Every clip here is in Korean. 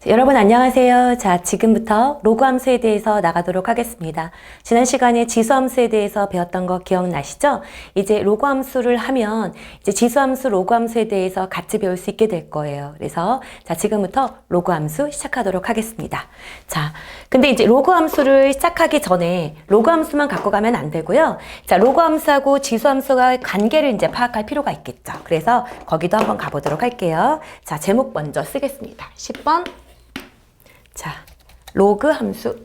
여러분 안녕하세요. 자, 지금부터 로그 함수에 대해서 나가도록 하겠습니다. 지난 시간에 지수 함수에 대해서 배웠던 거 기억나시죠? 이제 로그 함수를 하면 이제 지수 함수, 로그 함수에 대해서 같이 배울 수 있게 될 거예요. 그래서 자, 지금부터 로그 함수 시작하도록 하겠습니다. 자, 근데 이제 로그 함수를 시작하기 전에 로그 함수만 갖고 가면 안 되고요. 자, 로그 함수하고 지수 함수가 관계를 이제 파악할 필요가 있겠죠. 그래서 거기도 한번 가보도록 할게요. 자, 제목 먼저 쓰겠습니다. 10번. 자, 로그 함수.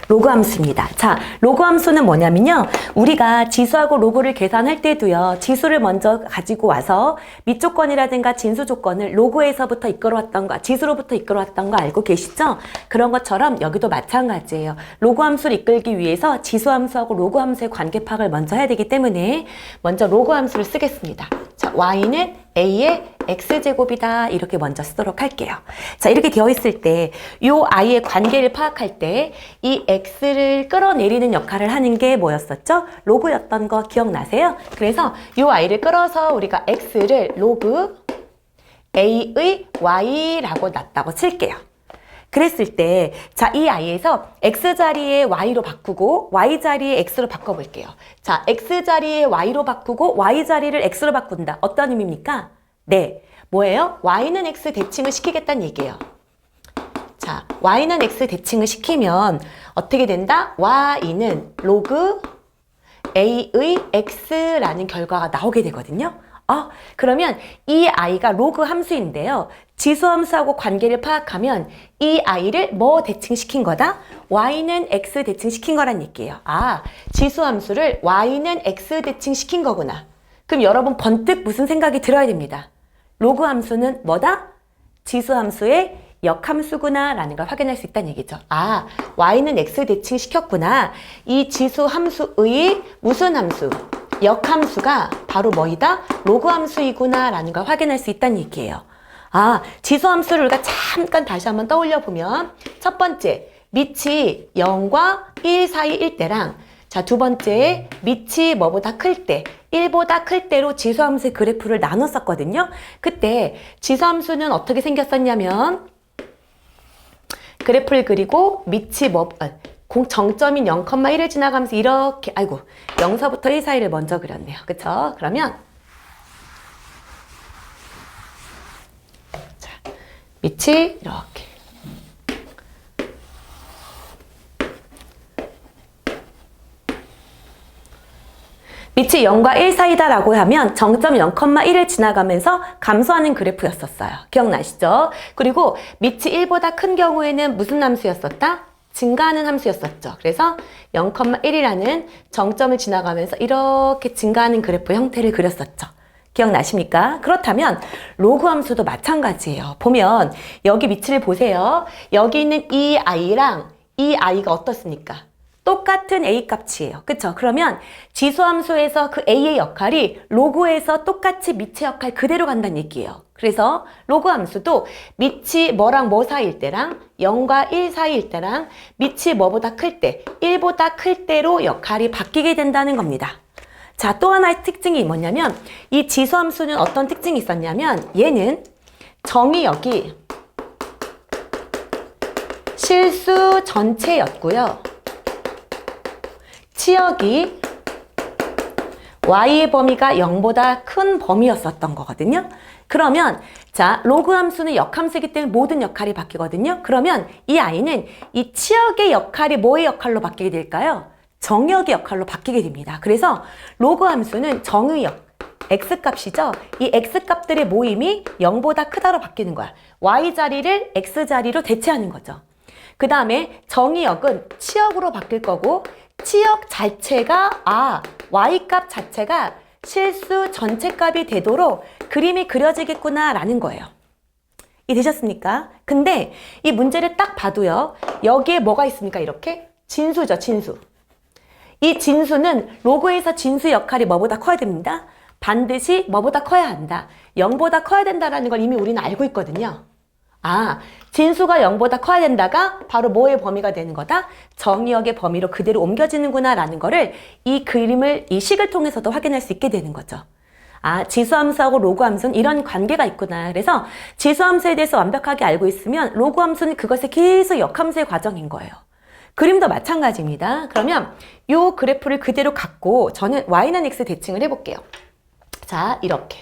로그 함수입니다. 자, 로그 함수는 뭐냐면요. 우리가 지수하고 로그를 계산할 때도요. 지수를 먼저 가지고 와서 밑조건이라든가 진수 조건을 로그에서부터 이끌어왔던 거, 지수로부터 이끌어왔던 거 알고 계시죠? 그런 것처럼 여기도 마찬가지예요. 로그 함수를 이끌기 위해서 지수 함수하고 로그 함수의 관계 파악을 먼저 해야 되기 때문에 먼저 로그 함수를 쓰겠습니다. 자, y는 a의 x제곱이다. 이렇게 먼저 쓰도록 할게요. 자, 이렇게 되어 있을 때 요 i의 관계를 파악할 때 이 x를 끌어내리는 역할을 하는 게 뭐였었죠? 로그였던 거 기억나세요? 그래서 요 i를 끌어서 우리가 x를 로그 a의 y라고 놨다고 칠게요. 그랬을 때, 자, 이 i에서 x 자리에 y로 바꾸고 y 자리에 x로 바꿔볼게요. 자, x 자리에 y로 바꾸고 y 자리를 x로 바꾼다. 어떤 의미입니까? 네, 뭐예요? y는 x 대칭을 시키겠다는 얘기예요. 자, y는 x 대칭을 시키면 어떻게 된다? y는 로그 a의 x라는 결과가 나오게 되거든요. 그러면 이 i가 로그 함수인데요. 지수 함수하고 관계를 파악하면 이 i를 뭐 대칭시킨 거다? y는 x 대칭시킨 거란 얘기예요. 지수 함수를 y는 x 대칭시킨 거구나. 그럼 여러분 번뜩 무슨 생각이 들어야 됩니다. 로그 함수는 뭐다? 지수 함수의 역함수구나 라는 걸 확인할 수 있다는 얘기죠. y는 x 대칭시켰구나. 이 지수 함수의 무슨 함수? 역함수가 바로 뭐이다? 로그 함수이구나 라는 걸 확인할 수 있다는 얘기예요. 지수 함수를 우리가 잠깐 다시 한번 떠올려 보면 첫 번째, 밑이 0과 1 사이일 때랑 자, 두 번째, 밑이 뭐보다 클 때, 1보다 클 때로 지수 함수의 그래프를 나눴었거든요. 그때 지수 함수는 어떻게 생겼었냐면 그래프를 그리고 밑이 정점인 0,1을 지나가면서 이렇게 0서부터 1 사이를 먼저 그렸네요. 그쵸? 그러면 자, 밑이 이렇게 밑이 0과 1 사이다라고 하면 정점 0,1을 지나가면서 감소하는 그래프였었어요. 기억나시죠? 그리고 밑이 1보다 큰 경우에는 무슨 함수였었다? 증가하는 함수였었죠. 그래서 0,1이라는 정점을 지나가면서 이렇게 증가하는 그래프 형태를 그렸었죠. 기억나십니까? 그렇다면 로그 함수도 마찬가지예요. 보면 여기 위치를 보세요. 여기 있는 이 i랑 이 i가 어떻습니까? 똑같은 a 값이에요. 그쵸? 그러면 지수 함수에서 그 a의 역할이 로그에서 똑같이 밑의 역할 그대로 간다는 얘기예요. 그래서 로그 함수도 밑이 뭐랑 뭐 사이일 때랑 0과 1 사이일 때랑 밑이 뭐보다 클 때, 1보다 클 때로 역할이 바뀌게 된다는 겁니다. 자, 또 하나의 특징이 뭐냐면 이 지수 함수는 어떤 특징이 있었냐면 얘는 정의역이 실수 전체였고요. 치역이 y의 범위가 0보다 큰 범위였었던 거거든요. 그러면 자, 로그 함수는 역함수이기 때문에 모든 역할이 바뀌거든요. 그러면 이 i는 이 치역의 역할이 뭐의 역할로 바뀌게 될까요? 정역의 역할로 바뀌게 됩니다. 그래서 로그 함수는 정의역, x값이죠. 이 x값들의 모임이 0보다 크다로 바뀌는 거야. y 자리를 x 자리로 대체하는 거죠. 그 다음에 정의역은 치역으로 바뀔 거고 치역 자체가 y값 자체가 실수 전체 값이 되도록 그림이 그려지겠구나 라는 거예요. 이해되셨습니까? 근데 이 문제를 딱 봐도요. 여기에 뭐가 있습니까? 이렇게 진수죠. 진수. 이 진수는 로그에서 진수 역할이 뭐보다 커야 됩니다. 반드시 뭐보다 커야 한다. 0보다 커야 된다라는 걸 이미 우리는 알고 있거든요. 아, 진수가 0보다 커야 된다가 바로 뭐의 범위가 되는 거다? 정의역의 범위로 그대로 옮겨지는구나 라는 거를 이 그림을, 이 식을 통해서도 확인할 수 있게 되는 거죠. 아, 지수함수하고 로그함수는 이런 관계가 있구나. 그래서 지수함수에 대해서 완벽하게 알고 있으면 로그함수는 그것의 계속 역함수의 과정인 거예요. 그림도 마찬가지입니다. 그러면 이 그래프를 그대로 갖고 저는 y는 x 대칭을 해볼게요. 자, 이렇게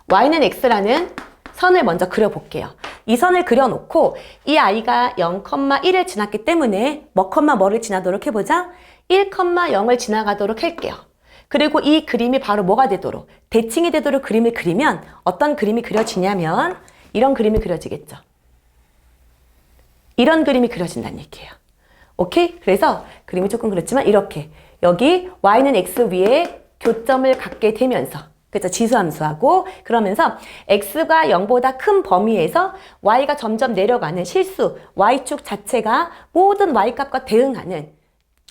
y는 x라는 선을 먼저 그려볼게요. 이 선을 그려놓고 이 아이가 0,1을 지났기 때문에 뭐를 지나도록 해보자. 1,0을 지나가도록 할게요. 그리고 이 그림이 바로 뭐가 되도록, 대칭이 되도록 그림을 그리면 어떤 그림이 그려지냐면 이런 그림이 그려지겠죠. 이런 그림이 그려진다는 얘기예요. 오케이? 그래서 그림이 조금 그렇지만 이렇게 여기 y는 x 위에 교점을 갖게 되면서, 그렇죠? 지수함수하고 그러면서 x가 0보다 큰 범위에서 y가 점점 내려가는 실수 y축 자체가 모든 y값과 대응하는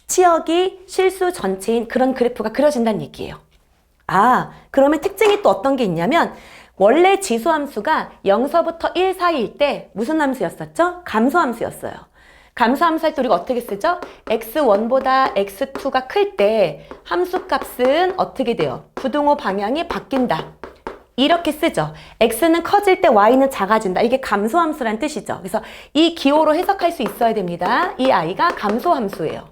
치역이 실수 전체인 그런 그래프가 그려진다는 얘기예요. 아, 그러면 특징이 또 어떤 게 있냐면 원래 지수함수가 0서부터 1 사이일 때 무슨 함수였었죠? 감소함수였어요. 감소함수 할 때 우리가 어떻게 쓰죠? x1보다 x2가 클 때 함수값은 어떻게 돼요? 부등호 방향이 바뀐다. 이렇게 쓰죠. x는 커질 때 y는 작아진다. 이게 감소함수란 뜻이죠. 그래서 이 기호로 해석할 수 있어야 됩니다. 이 아이가 감소함수예요.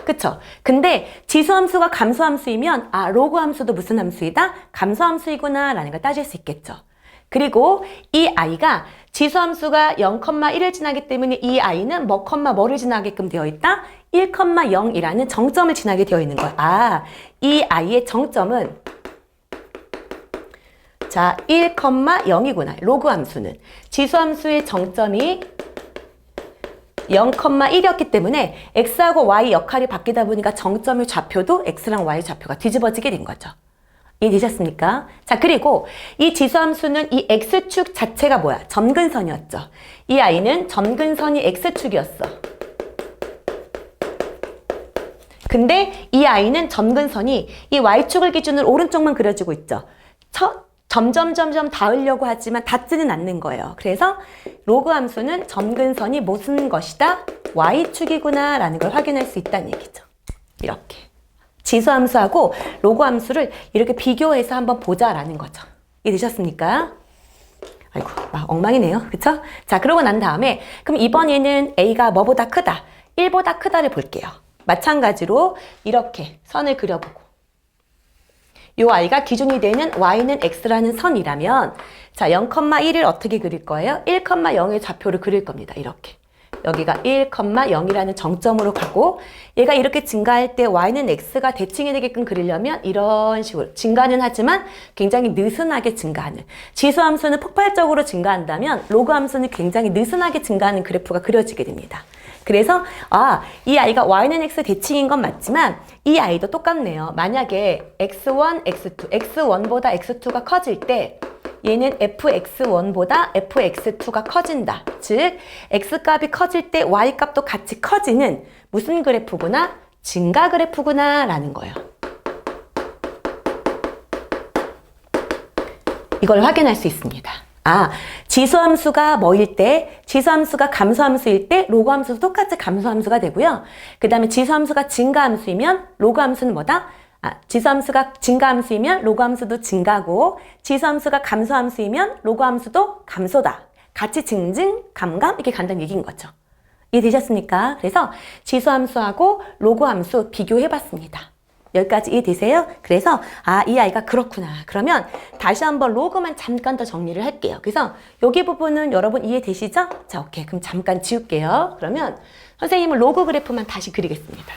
그쵸? 근데 지수함수가 감소함수이면 아, 로그함수도 무슨 함수이다? 감소함수이구나 라는 걸 따질 수 있겠죠. 그리고 이 아이가 지수함수가 0,1을 지나기 때문에 이 아이는 뭐를 지나게끔 되어 있다? 1,0이라는 정점을 지나게 되어 있는 거야. 아, 이 아이의 정점은 자, 1,0이구나. 로그함수는 지수함수의 정점이 0,1이었기 때문에 x하고 y 역할이 바뀌다 보니까 정점의 좌표도 x랑 y 좌표가 뒤집어지게 된 거죠. 이해되셨습니까? 자, 그리고 이 지수함수는 이 x축 자체가 뭐야? 점근선이었죠. 이 아이는 점근선이 x축이었어. 근데 이 아이는 점근선이 이 y축을 기준으로 오른쪽만 그려지고 있죠. 점점 닿으려고 하지만 닿지는 않는 거예요. 그래서 로그 함수는 점근선이 무슨 것이다? y축이구나 라는 걸 확인할 수 있다는 얘기죠. 이렇게 지수함수하고 로그 함수를 이렇게 비교해서 한번 보자라는 거죠. 이해되셨습니까? 아이고, 막 엉망이네요. 그쵸? 자, 그러고 난 다음에 그럼 이번에는 a가 뭐보다 크다? 1보다 크다를 볼게요. 마찬가지로 이렇게 선을 그려보고 이 i가 기준이 되는 y는 x라는 선이라면 자, 0,1을 어떻게 그릴 거예요? 1,0의 좌표를 그릴 겁니다. 이렇게. 여기가 1,0이라는 정점으로 가고 얘가 이렇게 증가할 때 y는 x가 대칭이 되게끔 그리려면 이런 식으로 증가는 하지만 굉장히 느슨하게 증가하는, 지수함수는 폭발적으로 증가한다면 로그 함수는 굉장히 느슨하게 증가하는 그래프가 그려지게 됩니다. 그래서 아, 이 아이가 y는 x 대칭인 건 맞지만 이 아이도 똑같네요. 만약에 x1, x2, x1보다 x2가 커질 때 얘는 fx1보다 fx2가 커진다. 즉 x값이 커질 때 y값도 같이 커지는 무슨 그래프구나? 증가 그래프구나 라는 거예요. 이걸 확인할 수 있습니다. 아, 지수함수가 뭐일 때, 지수함수가 감소함수일 때 로그함수도 똑같이 감소함수가 되고요. 그 다음에 지수함수가 증가함수이면 로그함수는 뭐다? 아, 지수함수가 증가함수이면 로그함수도 증가고 지수함수가 감소함수이면 로그함수도 감소다. 같이 증증, 감감 이렇게 간다는 얘기인 거죠. 이해되셨습니까? 그래서 지수함수하고 로그함수 비교해봤습니다. 여기까지 이해되세요? 그래서 아, 이 아이가 그렇구나. 그러면 다시 한번 로그만 잠깐 더 정리를 할게요. 그래서 여기 부분은 여러분 이해되시죠? 자, 오케이. 그럼 잠깐 지울게요. 그러면 선생님은 로그 그래프만 다시 그리겠습니다.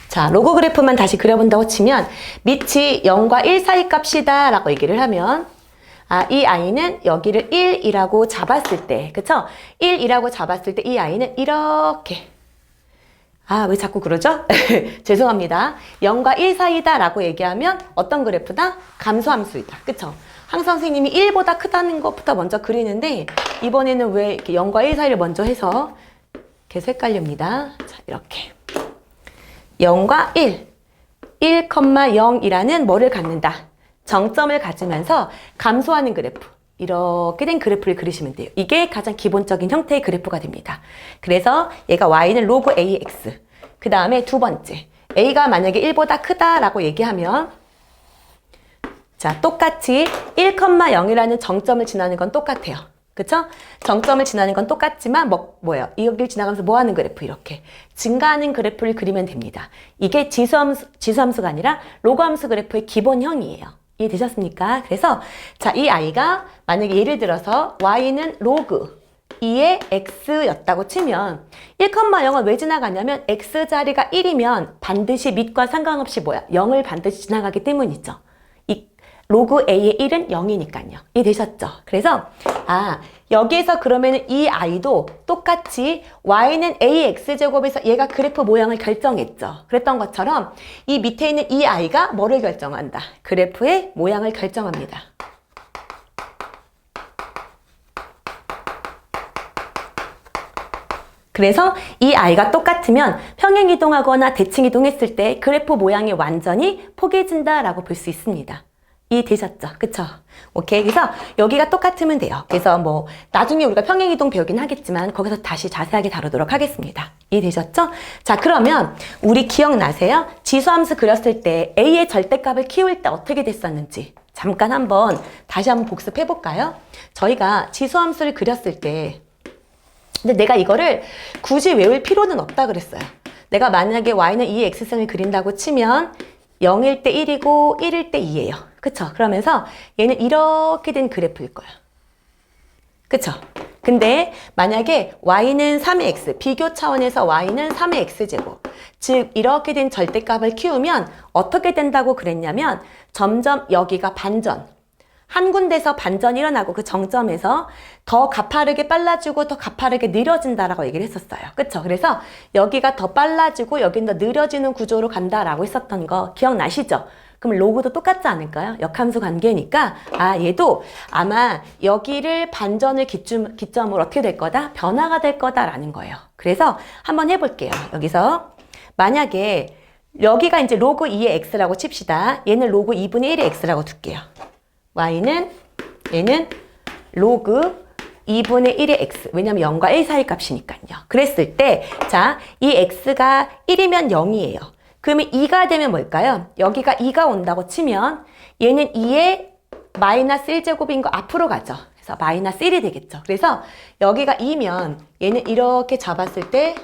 자, 로그 그래프만 다시 그려본다고 치면 밑이 0과 1 사이 값이다 라고 얘기를 하면 아, 이 아이는 여기를 1이라고 잡았을 때, 그쵸? 1이라고 잡았을 때 이 아이는 이렇게, 아, 왜 자꾸 그러죠? 죄송합니다. 0과 1 사이다 라고 얘기하면 어떤 그래프다? 감소함수이다. 그쵸? 항상 선생님이 1보다 크다는 것부터 먼저 그리는데 이번에는 왜 이렇게 0과 1 사이를 먼저 해서 계속 헷갈립니다. 자, 이렇게 0과 1, 1,0이라는 뭐를 갖는다? 정점을 가지면서 감소하는 그래프. 이렇게 된 그래프를 그리시면 돼요. 이게 가장 기본적인 형태의 그래프가 됩니다. 그래서 얘가 y는 로그 ax. 그 다음에 두 번째, a가 만약에 1보다 크다라고 얘기하면 자, 똑같이 1,0이라는 정점을 지나는 건 똑같아요. 그쵸? 정점을 지나는 건 똑같지만 뭐예요? 여기를 지나가면서 뭐 하는 그래프? 이렇게 증가하는 그래프를 그리면 됩니다. 이게 지수함수가 아니라 로그함수 그래프의 기본형이에요. 이해되셨습니까? 그래서 자, 이 아이가 만약에 예를 들어서 y는 로그 2의 x였다고 치면 1,0은 왜 지나가냐면 x자리가 1이면 반드시 밑과 상관없이 뭐야? 0을 반드시 지나가기 때문이죠. 이 로그 a의 1은 0이니까요. 이해되셨죠? 그래서 여기에서 그러면 이 아이도 똑같이 y는 ax제곱에서 얘가 그래프 모양을 결정했죠. 그랬던 것처럼 이 밑에 있는 이 아이가 뭐를 결정한다? 그래프의 모양을 결정합니다. 그래서 이 아이가 똑같으면 평행이동하거나 대칭이동했을 때 그래프 모양이 완전히 포개진다라고 볼 수 있습니다. 이해되셨죠? 그쵸? 오케이. 그래서 여기가 똑같으면 돼요. 그래서 뭐 나중에 우리가 평행이동 배우긴 하겠지만 거기서 다시 자세하게 다루도록 하겠습니다. 이해되셨죠? 자, 그러면 우리 기억나세요? 지수함수 그렸을 때 a의 절대값을 키울 때 어떻게 됐었는지 잠깐 다시 한번 복습해 볼까요? 저희가 지수함수를 그렸을 때 근데 내가 이거를 굳이 외울 필요는 없다 그랬어요. 내가 만약에 y는 2의 x승을 그린다고 치면 0일 때 1이고 1일 때 2예요. 그쵸? 그러면서 얘는 이렇게 된 그래프일 거예요. 그쵸? 근데 만약에 y는 3의 x, 비교 차원에서 y는 3의 x제곱, 즉 이렇게 된 절대값을 키우면 어떻게 된다고 그랬냐면 점점 여기가 반전, 한 군데서 반전이 일어나고 그 정점에서 더 가파르게 빨라지고 더 가파르게 느려진다라고 얘기를 했었어요. 그쵸? 그래서 여기가 더 빨라지고 여긴 더 느려지는 구조로 간다라고 했었던 거 기억나시죠? 그럼 로그도 똑같지 않을까요? 역함수 관계니까 얘도 아마 여기를 반전을 기점으로 어떻게 될 거다? 변화가 될 거다라는 거예요. 그래서 한번 해볼게요. 여기서 만약에 여기가 이제 로그 2의 x라고 칩시다. 얘는 로그 2분의 1의 x라고 둘게요. 얘는 로그 2분의 1의 x. 왜냐면 0과 1 사이 값이니까요. 그랬을 때, 자, 이 x가 1이면 0이에요. 그러면 2가 되면 뭘까요? 여기가 2가 온다고 치면 얘는 2의 마이너스 1제곱인 거 앞으로 가죠. 그래서 마이너스 1이 되겠죠. 그래서 여기가 2면 얘는 이렇게 잡았을 때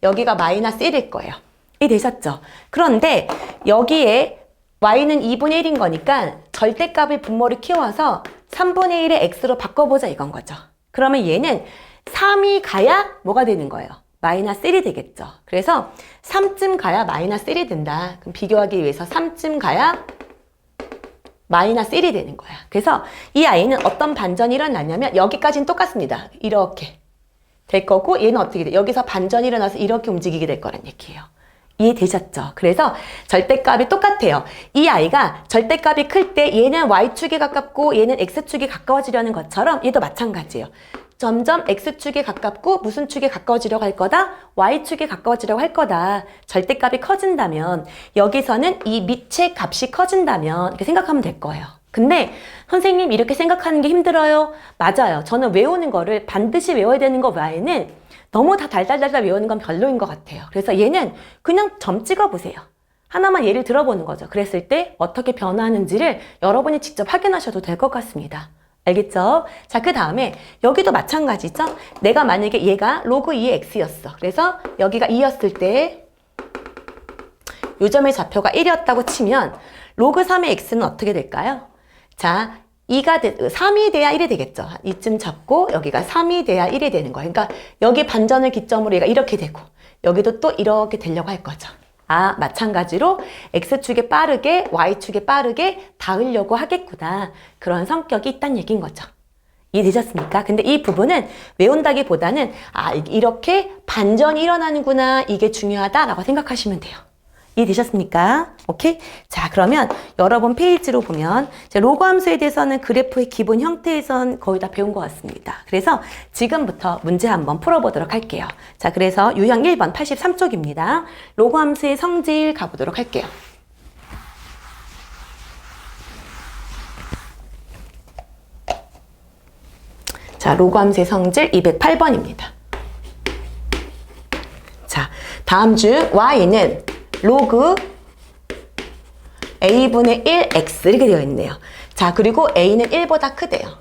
여기가 마이너스 1일 거예요. 이 되셨죠? 그런데 여기에 y는 2분의 1인 거니까 절대값의 분모를 키워서 3분의 1의 x로 바꿔보자 이건 거죠. 그러면 얘는 3이 가야 뭐가 되는 거예요? 마이너스 1이 되겠죠. 그래서 3쯤 가야 마이너스 1이 된다. 그럼 비교하기 위해서 3쯤 가야 마이너스 1이 되는 거야. 그래서 이 아이는 어떤 반전이 일어나냐면 여기까지는 똑같습니다. 이렇게 될 거고 얘는 어떻게 돼? 여기서 반전이 일어나서 이렇게 움직이게 될 거란 얘기예요. 이해되셨죠? 그래서 절대값이 똑같아요. 이 아이가 절대값이 클 때 얘는 y축에 가깝고 얘는 x축에 가까워지려는 것처럼 얘도 마찬가지예요. 점점 x축에 가깝고 무슨 축에 가까워지려고 할 거다? y축에 가까워지려고 할 거다. 절대값이 커진다면 여기서는 이 밑의 값이 커진다면 이렇게 생각하면 될 거예요. 근데 선생님 이렇게 생각하는 게 힘들어요? 맞아요. 저는 외우는 거를 반드시 외워야 되는 거 외에는 너무 다 달달달달 외우는 건 별로인 것 같아요. 그래서 얘는 그냥 점 찍어보세요. 하나만 예를 들어보는 거죠. 그랬을 때 어떻게 변화하는지를 여러분이 직접 확인하셔도 될 것 같습니다. 알겠죠? 자, 그 다음에 여기도 마찬가지죠? 내가 만약에 얘가 로그 2의 x였어. 그래서 여기가 2였을 때 요점의 좌표가 1이었다고 치면 로그 3의 x는 어떻게 될까요? 자, 3이 돼야 1이 되겠죠. 이쯤 잡고 여기가 3이 돼야 1이 되는 거예요. 그러니까 여기 반전을 기점으로 얘가 이렇게 되고 여기도 또 이렇게 되려고 할 거죠. 마찬가지로 X축에 빠르게 Y축에 빠르게 닿으려고 하겠구나. 그런 성격이 있다는 얘기인 거죠. 이해되셨습니까? 근데 이 부분은 외운다기보다는 이렇게 반전이 일어나는구나. 이게 중요하다라고 생각하시면 돼요. 이해되셨습니까? 오케이? 자, 그러면 여러분 페이지로 보면 로그 함수에 대해서는 그래프의 기본 형태에선 거의 다 배운 것 같습니다. 그래서 지금부터 문제 한번 풀어보도록 할게요. 자, 그래서 유형 1번 83쪽입니다. 로그 함수의 성질 가보도록 할게요. 자, 로그 함수의 성질 208번입니다. 자, 다음 중 y는 로그 a분의 1x 이렇게 되어 있네요. 자, 그리고 a는 1보다 크대요.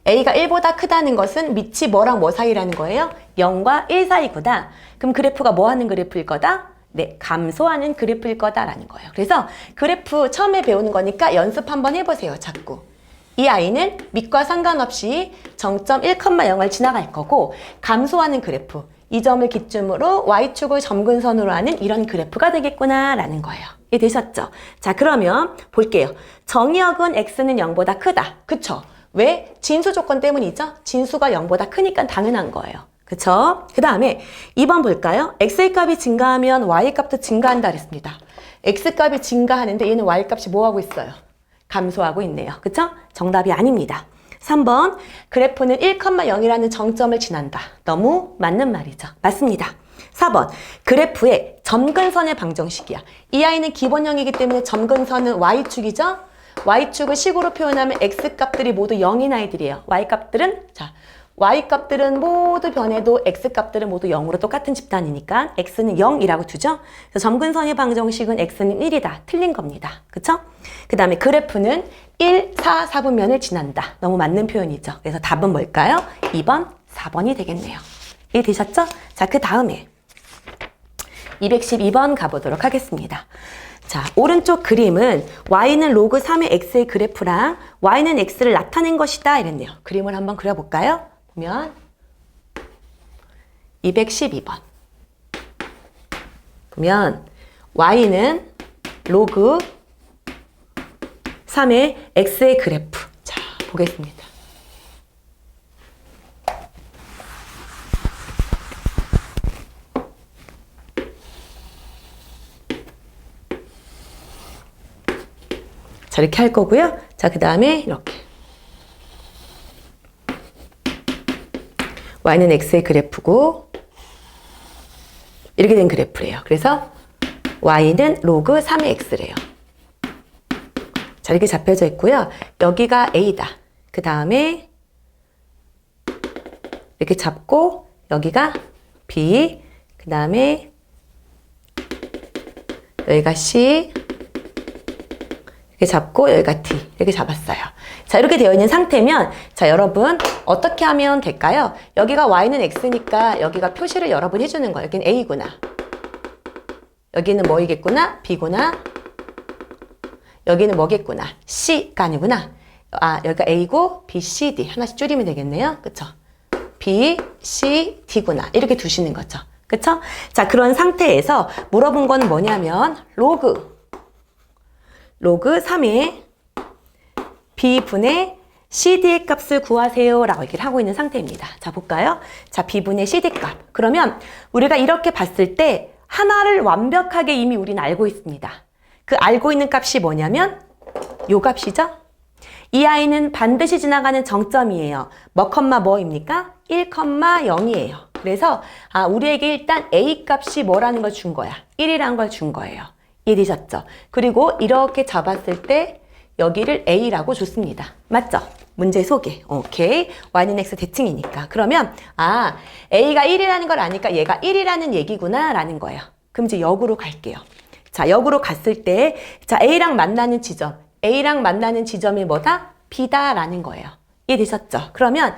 a가 1보다 크다는 것은 밑이 뭐랑 뭐 사이라는 거예요? 0과 1 사이구나. 그럼 그래프가 뭐 하는 그래프일 거다? 네, 감소하는 그래프일 거다라는 거예요. 그래서 그래프 처음에 배우는 거니까 연습 한번 해보세요, 자꾸. 이 아이는 밑과 상관없이 정점 1,0을 지나갈 거고 감소하는 그래프, 이 점을 기점으로 y축을 점근선으로 하는 이런 그래프가 되겠구나 라는 거예요. 이해되셨죠? 자, 그러면 볼게요. 정의역은 x는 0보다 크다. 그쵸? 왜? 진수 조건 때문이죠? 진수가 0보다 크니까 당연한 거예요. 그쵸? 그 다음에 2번 볼까요? x의 값이 증가하면 y의 값도 증가한다 그랬습니다. x 값이 증가하는데 얘는 y 값이 뭐 하고 있어요? 감소하고 있네요. 그쵸? 정답이 아닙니다. 3번 그래프는 1,0이라는 정점을 지난다. 너무 맞는 말이죠. 맞습니다. 4번 그래프의 점근선의 방정식이야. 이 아이는 기본형이기 때문에 점근선은 y축이죠. y축을 식으로 표현하면 x값들이 모두 0인 아이들이에요. y값들은 자 y값들은 모두 변해도 x값들은 모두 0으로 똑같은 집단이니까 x는 0이라고 두죠. 그래서 점근선의 방정식은 x는 1이다. 틀린 겁니다. 그쵸? 그 다음에 그래프는 1, 4, 4분면을 지난다. 너무 맞는 표현이죠. 그래서 답은 뭘까요? 2번, 4번이 되겠네요. 이해되셨죠? 자, 그 다음에 212번 가보도록 하겠습니다. 자, 오른쪽 그림은 y는 로그 3의 x의 그래프랑 y는 x를 나타낸 것이다 이랬네요. 그림을 한번 그려볼까요? 보면 212번 보면 y는 로그 3의 x의 그래프. 자, 보겠습니다. 자, 이렇게 할 거고요. 자, 그 다음에 이렇게 y는 x의 그래프고 이렇게 된 그래프래요. 그래서 y는 로그 3의 x래요. 자, 이렇게 잡혀져 있고요. 여기가 a다. 그 다음에 이렇게 잡고 여기가 b, 그 다음에 여기가 c, 이렇게 잡고 여기가 D 이렇게 잡았어요. 자, 이렇게 되어 있는 상태면 자, 여러분 어떻게 하면 될까요? 여기가 Y는 X니까 여기가 표시를 여러분 해주는 거예요. 여기는 A구나. 여기는 뭐이겠구나? B구나. 여기는 뭐겠구나? C가 아니구나. 아, 여기가 A고 B, C, D 하나씩 줄이면 되겠네요. 그쵸? B, C, D구나. 이렇게 두시는 거죠. 그쵸? 자, 그런 상태에서 물어본 건 뭐냐면 로그 3의 B분의 CD의 값을 구하세요 라고 얘기를 하고 있는 상태입니다. 자, 볼까요? 자, B분의 CD 값. 그러면 우리가 이렇게 봤을 때 하나를 완벽하게 이미 우리는 알고 있습니다. 그 알고 있는 값이 뭐냐면 요 값이죠? 이 아이는 반드시 지나가는 정점이에요. 뭐입니까? 1,0이에요. 그래서 우리에게 일단 A 값이 뭐라는 걸 준 거야? 1이라는 걸 준 거예요. 이해되셨죠? 그리고 이렇게 잡았을 때 여기를 A라고 줬습니다. 맞죠? 문제 소개. 오케이. Y는 X 대칭이니까. 그러면 A가 1이라는 걸 아니까 얘가 1이라는 얘기구나 라는 거예요. 그럼 이제 역으로 갈게요. 자, 역으로 갔을 때 자, A랑 만나는 지점이 뭐다? B다 라는 거예요. 이해되셨죠? 그러면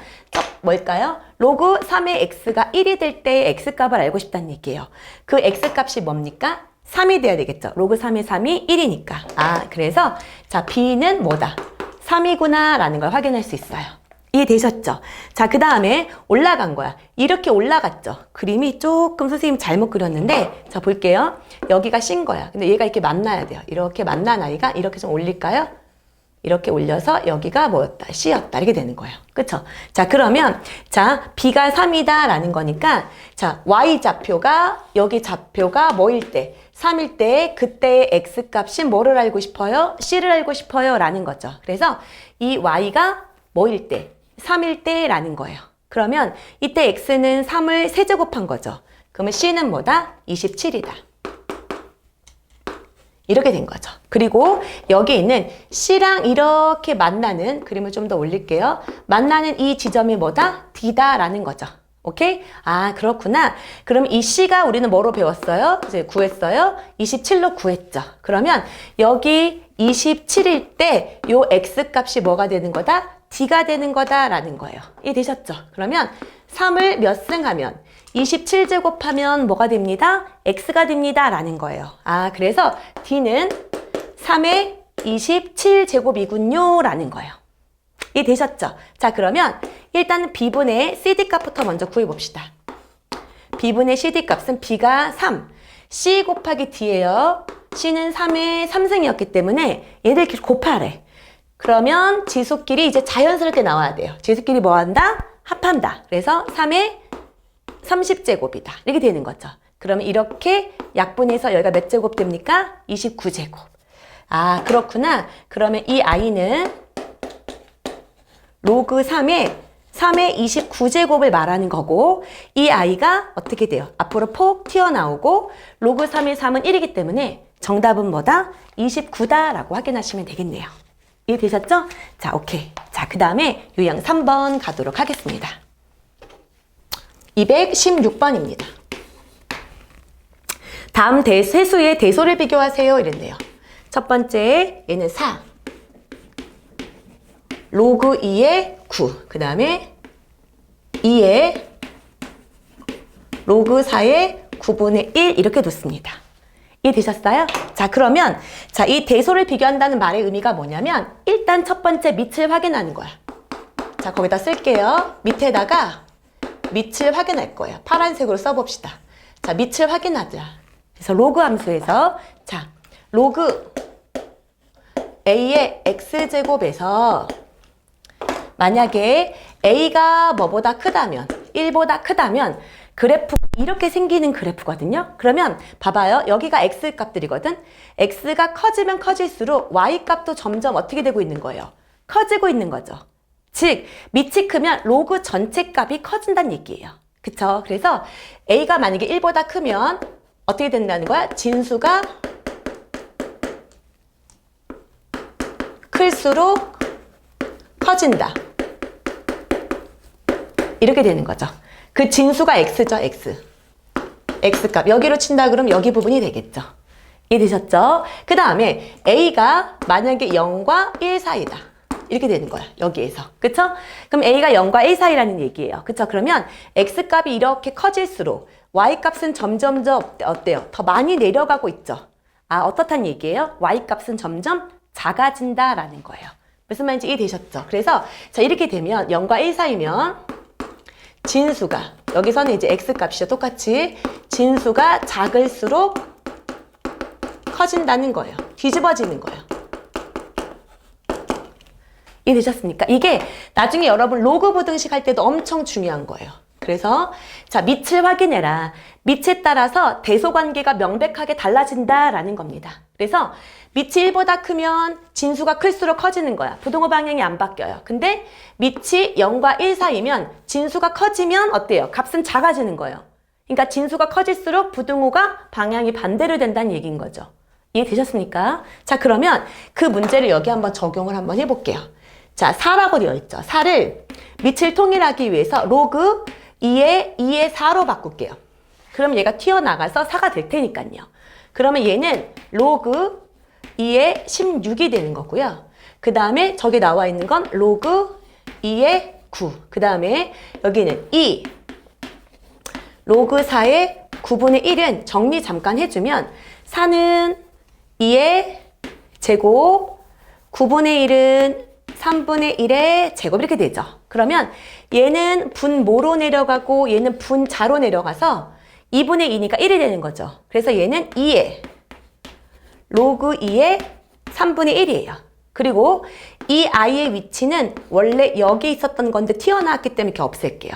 뭘까요? 로그 3의 X가 1이 될 때의 X값을 알고 싶다는 얘기예요. 그 X값이 뭡니까? 3이 돼야 되겠죠. 로그 3의 3이 1이니까. 그래서 자, B는 뭐다? 3이구나 라는 걸 확인할 수 있어요. 이해되셨죠? 자, 그 다음에 올라간 거야. 이렇게 올라갔죠. 그림이 조금 선생님 잘못 그렸는데 자, 볼게요. 여기가 C인 거야. 근데 얘가 이렇게 만나야 돼요. 이렇게 만난 아이가 이렇게 좀 올릴까요? 이렇게 올려서 여기가 뭐였다? C였다. 이렇게 되는 거예요. 그쵸? 자, 그러면, 자, B가 3이다 라는 거니까, 자, Y좌표가, 여기 좌표가 뭐일 때? 3일 때, 그때의 X 값이 뭐를 알고 싶어요? C를 알고 싶어요. 라는 거죠. 그래서 이 Y가 뭐일 때? 3일 때 라는 거예요. 그러면 이때 X는 3을 세제곱한 거죠. 그러면 C는 뭐다? 27이다. 이렇게 된 거죠. 그리고 여기 있는 C랑 이렇게 만나는 그림을 좀 더 올릴게요. 만나는 이 지점이 뭐다? D다 라는 거죠. 오케이? 아, 그렇구나. 그럼 이 C가 우리는 뭐로 배웠어요? 이제 구했어요? 27로 구했죠. 그러면 여기 27일 때 요 X 값이 뭐가 되는 거다? D가 되는 거다 라는 거예요. 이해되셨죠? 그러면 3을 몇 승 하면 27제곱하면 뭐가 됩니다? X가 됩니다 라는 거예요. 아, 그래서 D는 3의 27제곱이군요 라는 거예요. 이해되셨죠? 자, 그러면 일단 B분의 CD 값부터 먼저 구해봅시다. B분의 CD 값은 B가 3, C 곱하기 D예요. C는 3의 3승이었기 때문에 얘들 곱하래. 그러면 지수끼리 이제 자연스럽게 나와야 돼요. 지수끼리 뭐 한다? 합한다. 그래서 3의 30제곱이다. 이렇게 되는 거죠. 그러면 이렇게 약분해서 여기가 몇 제곱 됩니까? 29제곱. 아, 그렇구나. 그러면 이 I는 로그 3의 29제곱을 말하는 거고 이 I가 어떻게 돼요? 앞으로 폭 튀어나오고 로그 3의 3은 1이기 때문에 정답은 뭐다? 29다 라고 확인하시면 되겠네요. 이해되셨죠? 자, 오케이. 자, 그 다음에 유형 3번 가도록 하겠습니다. 216번입니다. 다음 세수의 대소를 비교하세요. 이랬네요. 첫 번째, 얘는 4. 로그 2의 9. 그 다음에 2의 로그 4의 9분의 1 이렇게 뒀습니다. 이해되셨어요? 자, 그러면 자, 이 대소를 비교한다는 말의 의미가 뭐냐면 일단 첫 번째 밑을 확인하는 거야. 자, 거기다 쓸게요. 밑에다가 밑을 확인할 거예요. 파란색으로 써봅시다. 자, 밑을 확인하자. 그래서 로그 함수에서 자, 로그 A의 X제곱에서 만약에 A가 뭐보다 크다면 1보다 크다면 그래프 이렇게 생기는 그래프거든요. 그러면 봐봐요. 여기가 X 값들이거든. X가 커지면 커질수록 Y 값도 점점 어떻게 되고 있는 거예요? 커지고 있는 거죠. 즉 밑이 크면 로그 전체 값이 커진다는 얘기예요. 그쵸? 그래서 A가 만약에 1보다 크면 어떻게 된다는 거야? 진수가 클수록 커진다. 이렇게 되는 거죠. 그 진수가 X죠, X. X값. 여기로 친다 그러면 여기 부분이 되겠죠. 이해되셨죠? 그 다음에 A가 만약에 0과 1 사이다. 이렇게 되는 거야, 여기에서. 그쵸? 그럼 A가 0과 1 사이라는 얘기예요. 그쵸? 그러면 X값이 이렇게 커질수록 Y값은 점점 어때요? 더 많이 내려가고 있죠. 아, 어떻단 얘기예요? Y값은 점점 작아진다라는 거예요. 무슨 말인지 이해되셨죠? 그래서 자, 이렇게 되면 0과 1 사이면 진수가 여기서는 이제 X값이죠. 똑같이 진수가 작을수록 커진다는 거예요. 뒤집어지는 거예요. 이해되셨습니까? 이게 나중에 여러분 로그 부등식 할 때도 엄청 중요한 거예요. 그래서 자, 밑을 확인해라. 밑에 따라서 대소관계가 명백하게 달라진다라는 겁니다. 그래서 밑이 1보다 크면 진수가 클수록 커지는 거야. 부등호 방향이 안 바뀌어요. 근데 밑이 0과 1 사이면 진수가 커지면 어때요? 값은 작아지는 거예요. 그러니까 진수가 커질수록 부등호가 방향이 반대로 된다는 얘기인 거죠. 이해되셨습니까? 자, 그러면 그 문제를 여기 한번 적용을 한번 해볼게요. 자, 4라고 되어 있죠. 4를 밑을 통일하기 위해서 로그 2의 4로 바꿀게요. 그럼 얘가 튀어나가서 4가 될 테니까요. 그러면 얘는 로그 2의 16이 되는 거고요. 그 다음에 저기 나와 있는 건 로그 2의 9. 그 다음에 여기는 2. 로그 4의 9분의 1은 정리 잠깐 해주면 4는 2의 제곱, 9분의 1은 3분의 1의 제곱 이렇게 되죠. 그러면 얘는 분모로 내려가고 얘는 분자로 내려가서 2분의 2니까 1이 되는 거죠. 그래서 얘는 2의 로그 2의 3분의 1이에요. 그리고 이 i의 위치는 원래 여기 있었던 건데 튀어나왔기 때문에 이렇게 없앨게요.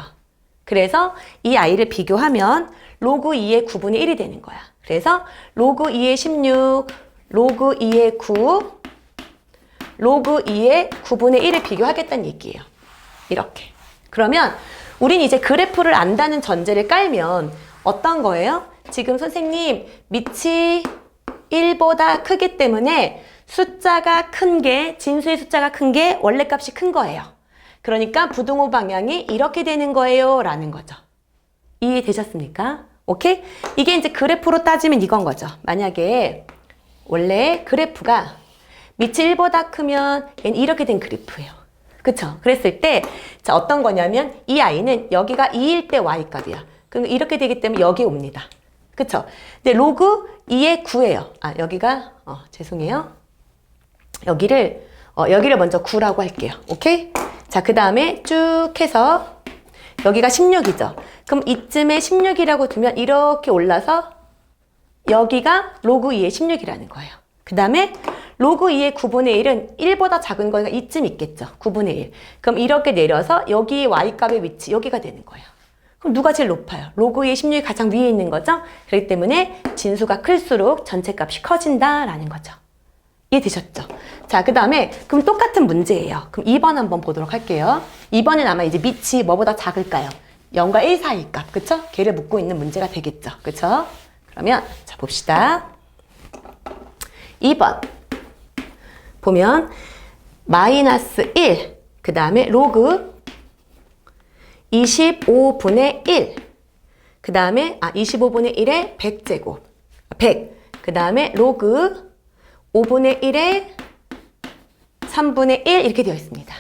그래서 이 i를 비교하면 로그 2의 9분의 1이 되는 거야. 그래서 로그 2의 16, 로그 2의 9, 로그 2의 9분의 1을 비교하겠다는 얘기예요. 이렇게. 그러면 우린 이제 그래프를 안다는 전제를 깔면 어떤 거예요? 지금 선생님 밑이 1보다 크기 때문에 숫자가 큰 게, 진수의 숫자가 큰 게 원래 값이 큰 거예요. 그러니까 부등호 방향이 이렇게 되는 거예요 라는 거죠. 이해되셨습니까? 오케이? 이게 이제 그래프로 따지면 이건 거죠. 만약에 원래 그래프가 밑이 1보다 크면 얘는 이렇게 된 그래프예요. 그쵸? 그랬을 때 자 어떤 거냐면 이 i는 여기가 2일 때 y 값이야. 그럼 이렇게 되기 때문에 여기에 옵니다. 그쵸? 근데 로그 2의 9예요. 아 여기가 죄송해요. 여기를 먼저 9라고 할게요. 오케이? 자 그 다음에 쭉 해서 여기가 16이죠. 그럼 이쯤에 16이라고 두면 이렇게 올라서 여기가 로그 2의 16이라는 거예요. 그 다음에 로그 2의 9분의 1은 1보다 작은 거니까 이쯤 있겠죠. 9분의 1. 그럼 이렇게 내려서 여기 y값의 위치 여기가 되는 거예요. 그럼 누가 제일 높아요? 로그 2의 16이 가장 위에 있는 거죠. 그렇기 때문에 진수가 클수록 전체 값이 커진다라는 거죠. 이해되셨죠? 자, 그 다음에 그럼 똑같은 문제예요. 그럼 2번 한번 보도록 할게요. 2번은 아마 이제 밑이 뭐보다 작을까요? 0과 1 사이 값, 그쵸? 걔를 묻고 있는 문제가 되겠죠. 그쵸? 그러면 자 봅시다. 2번 보면 마이너스 1, 그 다음에 로그 25분의 1, 그 다음에 25분의 1의 100제곱, 100, 그 다음에 로그 5분의 1의 3분의 1 이렇게 되어 있습니다.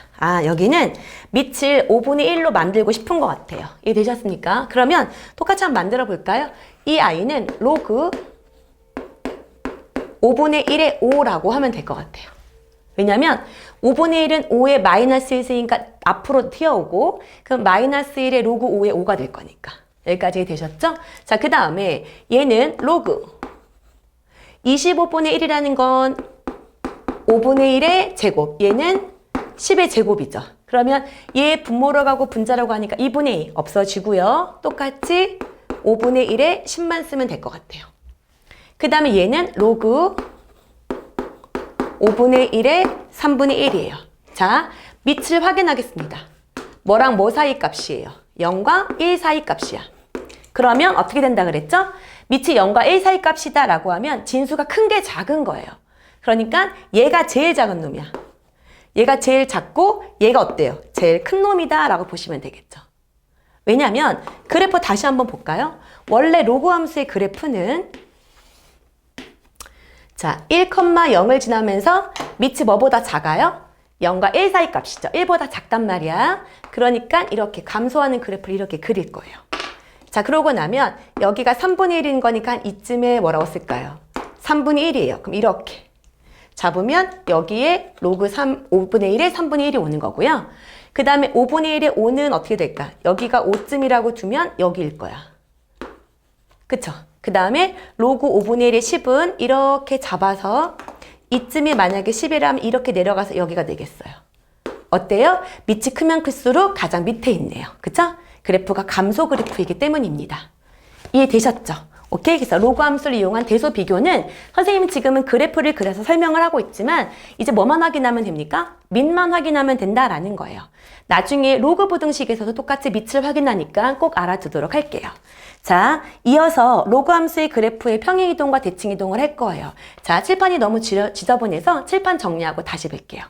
여기는 밑을 5분의 1로 만들고 싶은 것 같아요. 이해되셨습니까? 그러면 똑같이 한번 만들어 볼까요? 이 i는 로그 5분의 1의 5라고 하면 될 것 같아요. 왜냐면 5분의 1은 5에 마이너스 1 있으니까 앞으로 튀어오고 그럼 마이너스 1의 로그 5의 5가 될 거니까. 여기까지 되셨죠? 자, 그 다음에 얘는 로그 25분의 1이라는 건 5분의 1의 제곱. 얘는 10의 제곱이죠. 그러면 얘 분모로 가고 분자라고 하니까 2분의 2 없어지고요. 똑같이 5분의 1에 10만 쓰면 될 것 같아요. 그 다음에 얘는 로그 5분의 1에 3분의 1이에요. 자, 밑을 확인하겠습니다. 뭐랑 뭐 사이 값이에요? 0과 1 사이 값이야. 그러면 어떻게 된다 그랬죠? 밑이 0과 1 사이 값이다 라고 하면 진수가 큰 게 작은 거예요. 그러니까 얘가 제일 작은 놈이야. 얘가 제일 작고 얘가 어때요? 제일 큰 놈이다 라고 보시면 되겠죠. 왜냐하면 그래프 다시 한번 볼까요? 원래 로그 함수의 그래프는 자, 1,0을 지나면서 밑이 뭐보다 작아요? 0과 1 사이 값이죠. 1보다 작단 말이야. 그러니까 이렇게 감소하는 그래프를 이렇게 그릴 거예요. 자, 그러고 나면 여기가 3분의 1인 거니까 한 이쯤에 뭐라고 쓸까요? 3분의 1이에요. 그럼 이렇게 잡으면 여기에 로그 5분의 1에 3분의 1이 오는 거고요. 그 다음에 5분의 1의 5는 어떻게 될까? 여기가 5쯤이라고 두면 여기일 거야. 그쵸? 그 다음에 로그 5분의 1의 10은 이렇게 잡아서 이쯤이 만약에 10이라면 이렇게 내려가서 여기가 되겠어요. 어때요? 밑이 크면 클수록 가장 밑에 있네요. 그쵸? 그래프가 감소 그래프이기 때문입니다. 이해되셨죠? 오케이? 그래서 로그 함수를 이용한 대소 비교는 선생님은 지금은 그래프를 그려서 설명을 하고 있지만 이제 뭐만 확인하면 됩니까? 밑만 확인하면 된다라는 거예요. 나중에 로그 부등식에서도 똑같이 밑을 확인하니까 꼭 알아두도록 할게요. 자, 이어서 로그 함수의 그래프의 평행이동과 대칭이동을 할 거예요. 자, 칠판이 너무 지저분해서 칠판 정리하고 다시 뵐게요.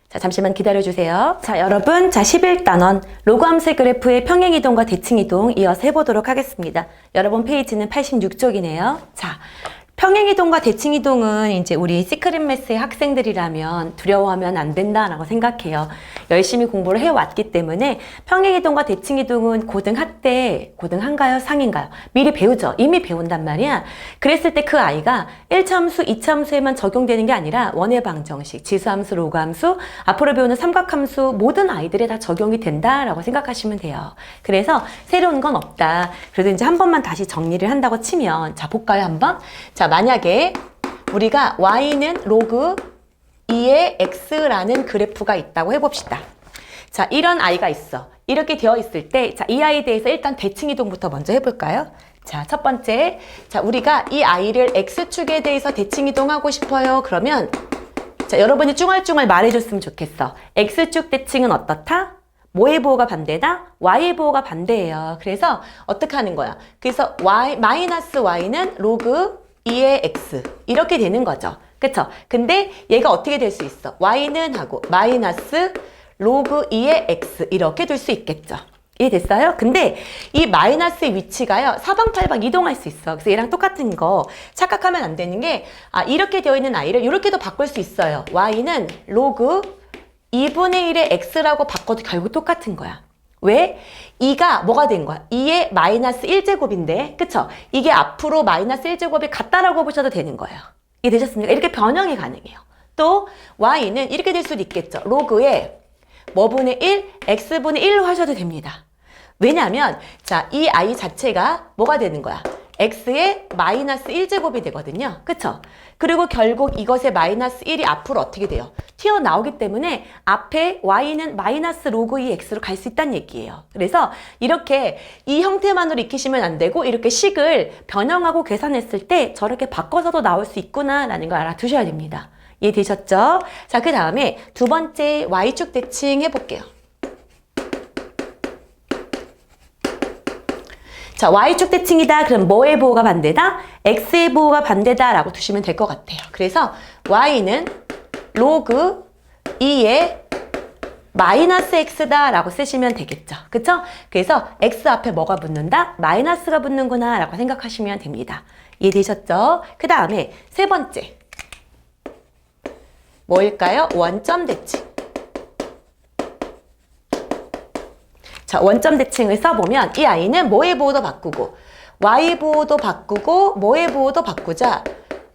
자, 잠시만 기다려주세요. 자, 여러분, 자, 11단원 로그 함수의 그래프의 평행이동과 대칭이동 이어서 해보도록 하겠습니다. 여러분 페이지는 86쪽이네요. 자, 평행이동과 대칭이동은 이제 우리 시크릿 매스의 학생들이라면 두려워하면 안 된다라고 생각해요. 열심히 공부를 해왔기 때문에 평행이동과 대칭이동은 고등학 때, 고등한가요? 상인가요? 미리 배우죠. 이미 배운단 말이야. 그랬을 때 그 아이가 1차 함수, 2차 함수에만 적용되는 게 아니라 원의 방정식, 지수함수, 로그함수, 앞으로 배우는 삼각함수 모든 아이들에 다 적용이 된다라고 생각하시면 돼요. 그래서 새로운 건 없다. 그래도 이제 한 번만 다시 정리를 한다고 치면 자, 볼까요? 한번? 자, 만약에 우리가 y는 로그 2의 x라는 그래프가 있다고 해봅시다. 자, 이런 아이가 있어. 이렇게 되어 있을 때, 자, 이 아이에 대해서 일단 대칭이동부터 먼저 해볼까요? 자, 첫 번째. 자, 우리가 이 아이를 x축에 대해서 대칭이동하고 싶어요. 그러면, 자, 여러분이 쭝얼쭝얼 말해줬으면 좋겠어. x축 대칭은 어떻다? 뭐의 보호가 반대다? y의 보호가 반대예요. 그래서 어떻게 하는 거야? 그래서 마이너스 y는 로그 2의 x. 이렇게 되는 거죠. 그쵸? 근데 얘가 어떻게 될 수 있어? y는 하고 마이너스 로그 2의 x 이렇게 둘 수 있겠죠. 이해됐어요? 근데 이 마이너스의 위치가요 사방팔방 이동할 수 있어. 그래서 얘랑 똑같은 거 착각하면 안 되는 게 이렇게 되어 있는 아이를 이렇게도 바꿀 수 있어요. y는 로그 2분의 1의 x라고 바꿔도 결국 똑같은 거야. 왜? 2가 뭐가 된 거야? 2의 마이너스 1제곱인데 그쵸? 이게 앞으로 마이너스 1제곱이 같다라고 보셔도 되는 거예요. 이해되셨습니까? 이렇게 변형이 가능해요. 또 y는 이렇게 될 수도 있겠죠. 로그에 뭐분의 1, x분의 1로 하셔도 됩니다. 왜냐하면 자, 이 i 자체가 뭐가 되는 거야? x의 마이너스 1제곱이 되거든요. 그쵸? 그리고 결국 이것의 마이너스 1이 앞으로 어떻게 돼요? 튀어나오기 때문에 앞에 y는 마이너스 로그 2x로 갈 수 있다는 얘기예요. 그래서 이렇게 이 형태만으로 익히시면 안 되고 이렇게 식을 변형하고 계산했을 때 저렇게 바꿔서도 나올 수 있구나라는 걸 알아두셔야 됩니다. 이해되셨죠? 자, 그 다음에 두 번째 y축 대칭 해볼게요. 자, y축 대칭이다. 그럼 뭐의 보호가 반대다? x의 보호가 반대다 라고 두시면 될 것 같아요. 그래서 y는 로그 2의 마이너스 x다 라고 쓰시면 되겠죠. 그쵸? 그래서 x 앞에 뭐가 붙는다? 마이너스가 붙는구나 라고 생각하시면 됩니다. 이해되셨죠? 그 다음에 세 번째 뭐일까요? 원점 대칭. 자, 원점 대칭을 써보면 이 아이는 뭐의 보호도 바꾸고 y 보호도 바꾸고 뭐의 보호도 바꾸자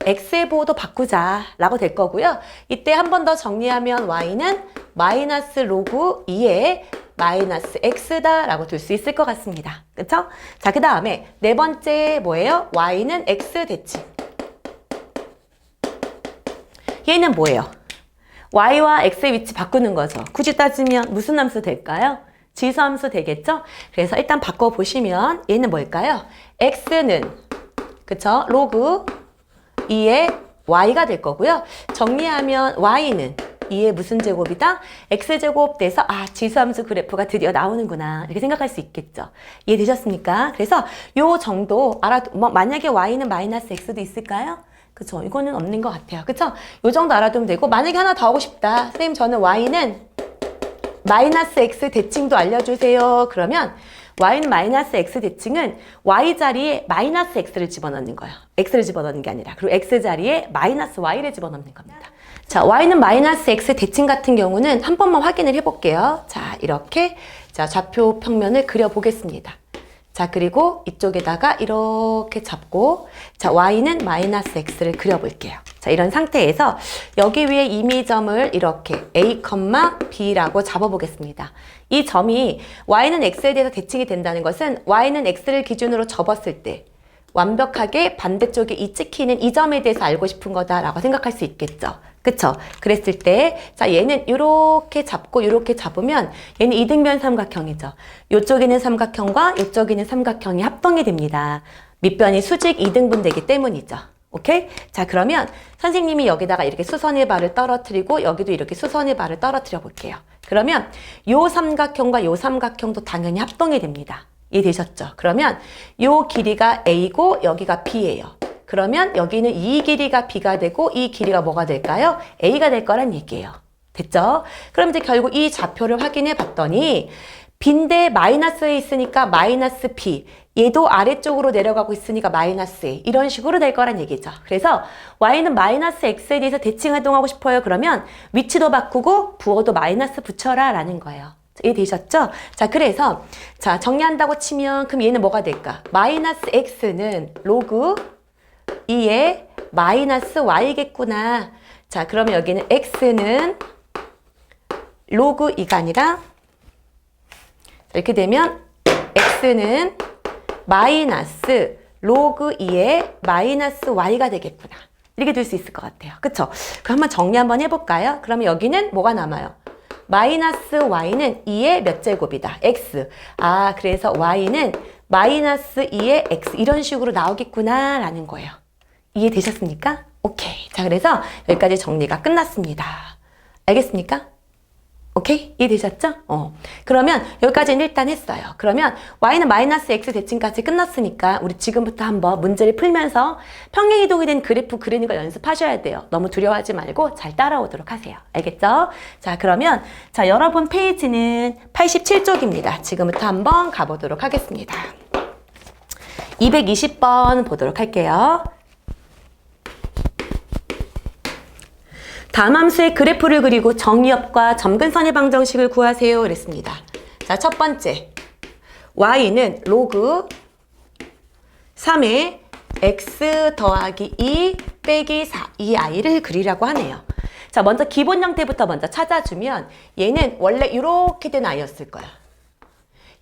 x의 보호도 바꾸자 라고 될 거고요. 이때 한 번 더 정리하면 y는 마이너스 로그 2의 마이너스 x다 라고 둘 수 있을 것 같습니다. 그쵸? 자, 그 다음에 네 번째 뭐예요? y는 x 대칭. 얘는 뭐예요? y와 x의 위치 바꾸는 거죠. 굳이 따지면 무슨 함수 될까요? 지수함수 되겠죠? 그래서 일단 바꿔보시면 얘는 뭘까요? x는 그쵸? 로그 2의 y가 될 거고요. 정리하면 y는 2의 무슨 제곱이다? x제곱 돼서 지수함수 그래프가 드디어 나오는구나 이렇게 생각할 수 있겠죠. 이해되셨습니까? 그래서 요 정도 만약에 y는 마이너스 x도 있을까요? 그쵸? 이거는 없는 것 같아요. 그쵸? 요 정도 알아두면 되고 만약에 하나 더 하고 싶다. 선생님 저는 y는 마이너스 x 대칭도 알려주세요. 그러면 y는 마이너스 x 대칭은 y 자리에 마이너스 x를 집어넣는 거예요. x를 집어넣는 게 아니라 그리고 x 자리에 마이너스 y를 집어넣는 겁니다. 자, y는 마이너스 x 대칭 같은 경우는 한 번만 확인을 해볼게요. 자, 이렇게 자 좌표 평면을 그려보겠습니다. 자, 그리고 이쪽에다가 이렇게 잡고 자, y는 마이너스 x를 그려볼게요. 자, 이런 상태에서 여기 위에 임의점을 이렇게 a, b라고 잡아보겠습니다. 이 점이 y는 x에 대해서 대칭이 된다는 것은 y는 x를 기준으로 접었을 때 완벽하게 반대쪽에 이 찍히는 이 점에 대해서 알고 싶은 거다라고 생각할 수 있겠죠. 그쵸? 그랬을 때, 자, 얘는 이렇게 잡고 이렇게 잡으면 얘는 이등변 삼각형이죠. 요쪽에 있는 삼각형과 요쪽에 있는 삼각형이 합동이 됩니다. 밑변이 수직 이등분 되기 때문이죠. 오케이? 자, 그러면 선생님이 여기다가 이렇게 수선의 발을 떨어뜨리고 여기도 이렇게 수선의 발을 떨어뜨려 볼게요. 그러면 요 삼각형과 요 삼각형도 당연히 합동이 됩니다. 이해되셨죠? 그러면 요 길이가 A고 여기가 B예요. 그러면 여기는 이 길이가 B가 되고 이 길이가 뭐가 될까요? A가 될 거란 얘기예요. 됐죠? 그럼 이제 결국 이 좌표를 확인해 봤더니 B인데 마이너스에 있으니까 마이너스 B, 얘도 아래쪽으로 내려가고 있으니까 마이너스 A, 이런 식으로 될 거란 얘기죠. 그래서 y는 마이너스 x에 대해서 대칭 활동하고 싶어요. 그러면 위치도 바꾸고 부호도 마이너스 붙여라 라는 거예요. 이해되셨죠? 자, 그래서 자 정리한다고 치면 그럼 얘는 뭐가 될까? 마이너스 x는 로그 2의 마이너스 y겠구나. 자, 그러면 여기는 x는 로그 2가 아니라 이렇게 되면 x는 마이너스 로그 2의 마이너스 y가 되겠구나. 이렇게 될 수 있을 것 같아요. 그쵸? 그럼 한번 정리 한번 해볼까요? 그러면 여기는 뭐가 남아요? 마이너스 y는 2의 몇 제곱이다? x. 아, 그래서 y는 마이너스 2의 x. 이런 식으로 나오겠구나 라는 거예요. 이해되셨습니까? 오케이. 자, 그래서 여기까지 정리가 끝났습니다. 알겠습니까? 오케이? 이해되셨죠? 그러면 여기까지는 일단 했어요. 그러면 y는 마이너스 x 대칭까지 끝났으니까 우리 지금부터 한번 문제를 풀면서 평행이동이 된 그래프 그리는 걸 연습하셔야 돼요. 너무 두려워하지 말고 잘 따라오도록 하세요. 알겠죠? 자, 그러면 자, 여러분 페이지는 87쪽입니다. 지금부터 한번 가보도록 하겠습니다. 220번 보도록 할게요. 다음 함수의 그래프를 그리고 정의역과 점근선의 방정식을 구하세요. 그랬습니다. 자, 첫 번째. y는 로그 3의 x 더하기 2 빼기 4. 이 i를 그리라고 하네요. 자, 먼저 기본 형태부터 먼저 찾아주면 얘는 원래 이렇게 된 i였을 거야.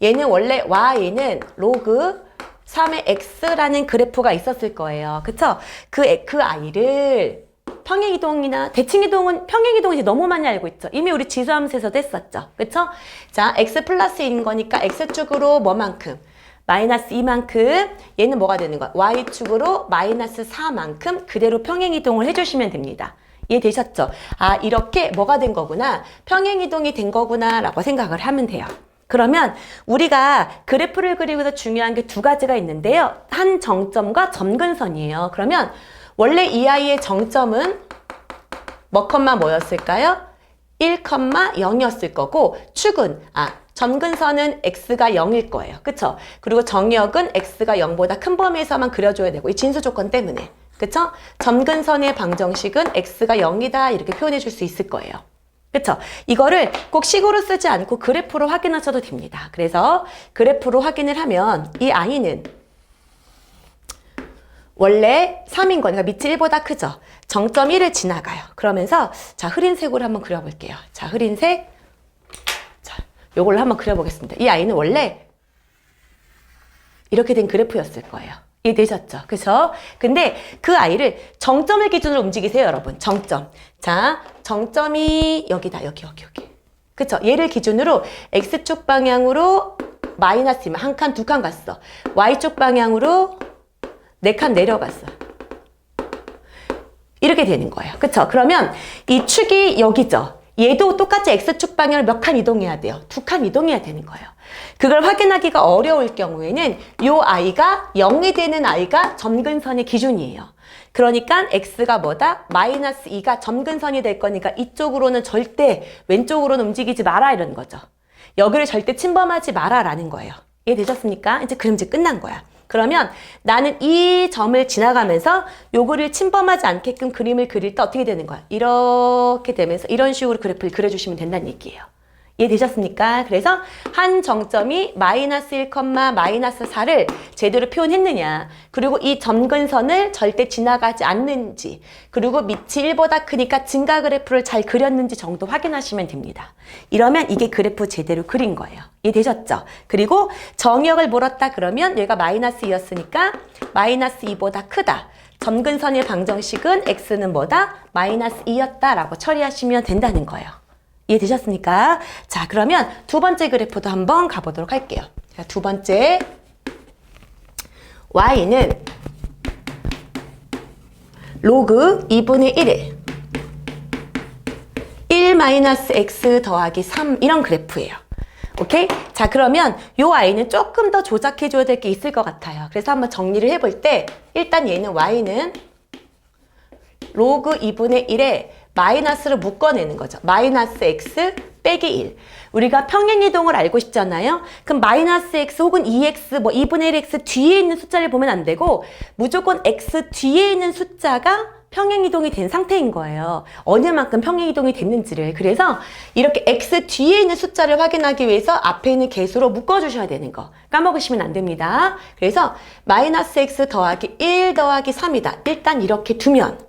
얘는 원래 y는 로그 3의 x라는 그래프가 있었을 거예요. 그쵸? 그 i를 평행이동이나 대칭이동은 평행이동이 너무 많이 알고 있죠. 이미 우리 지수함수에서도 했었죠. 그쵸? 자, x 플러스인 거니까 x축으로 뭐만큼? 마이너스 2만큼. 얘는 뭐가 되는 거야? y축으로 마이너스 4만큼 그대로 평행이동을 해주시면 됩니다. 이해되셨죠? 아, 이렇게 뭐가 된 거구나. 평행이동이 된 거구나 라고 생각을 하면 돼요. 그러면 우리가 그래프를 그리고서 중요한 게 두 가지가 있는데요. 한 정점과 점근선이에요. 그러면 원래 이 아이의 정점은 뭐였을까요? 1,0였을 거고 축은 점근선은 x가 0일 거예요. 그쵸? 그리고 정역은 x가 0보다 큰 범위에서만 그려줘야 되고 이 진수 조건 때문에. 그쵸? 점근선의 방정식은 x가 0이다 이렇게 표현해 줄 수 있을 거예요. 그쵸? 이거를 꼭 식으로 쓰지 않고 그래프로 확인하셔도 됩니다. 그래서 그래프로 확인을 하면 이 i는 원래 3인 거니까 밑이 1보다 크죠? 정점 1을 지나가요. 그러면서 자, 흐린 색으로 한번 그려볼게요. 자, 흐린 색. 자, 요걸로 한번 그려보겠습니다. 이 아이는 원래 이렇게 된 그래프였을 거예요. 이해되셨죠? 그죠? 근데 그 아이를 정점을 기준으로 움직이세요, 여러분. 정점. 자, 정점이 여기다. 여기. 그쵸? 얘를 기준으로 X축 방향으로 마이너스면 한 칸, 두 칸 갔어. Y축 방향으로 4칸 내려갔어. 이렇게 되는 거예요. 그쵸? 그러면 이 축이 여기죠? 얘도 똑같이 X축 방향을 몇 칸 이동해야 돼요? 2칸 이동해야 되는 거예요. 그걸 확인하기가 어려울 경우에는 요 i가 0이 되는 i가 점근선의 기준이에요. 그러니까 x가 뭐다? 마이너스 2가 점근선이 될 거니까 이쪽으로는 절대 왼쪽으로는 움직이지 마라 이런 거죠. 여기를 절대 침범하지 마라 라는 거예요. 이해되셨습니까? 이제 그림지 끝난 거야. 그러면 나는 이 점을 지나가면서 요거를 침범하지 않게끔 그림을 그릴 때 어떻게 되는 거야? 이렇게 되면서 이런 식으로 그래프를 그려주시면 된다는 얘기예요. 이해되셨습니까? 그래서 한 정점이 마이너스 1, 마이너스 4를 제대로 표현했느냐, 그리고 이 점근선을 절대 지나가지 않는지, 그리고 밑이 1보다 크니까 증가 그래프를 잘 그렸는지 정도 확인하시면 됩니다. 이러면 이게 그래프 제대로 그린 거예요. 이해되셨죠? 그리고 정역을 물었다 그러면 얘가 마이너스 2였으니까 마이너스 2보다 크다. 점근선의 방정식은 x는 뭐다? 마이너스 2였다라고 처리하시면 된다는 거예요. 이해되셨습니까? 자, 그러면 두 번째 그래프도 한번 가보도록 할게요. 자, 두 번째 y는 로그 2분의 1에 1 마이너스 x 더하기 3 이런 그래프예요. 오케이? 자, 그러면 요 y는 조금 더 조작해줘야 될 게 있을 것 같아요. 그래서 한번 정리를 해볼 때 일단 얘는 y는 로그 2분의 1에 마이너스를 묶어내는 거죠. 마이너스 x 빼기 1. 우리가 평행이동을 알고 싶잖아요. 그럼 마이너스 x 혹은 2x, 2분의 1x 뒤에 있는 숫자를 보면 안 되고 무조건 x 뒤에 있는 숫자가 평행이동이 된 상태인 거예요. 어느만큼 평행이동이 됐는지를. 그래서 이렇게 x 뒤에 있는 숫자를 확인하기 위해서 앞에 있는 개수로 묶어주셔야 되는 거. 까먹으시면 안 됩니다. 그래서 마이너스 x 더하기 1 더하기 3이다. 일단 이렇게 두면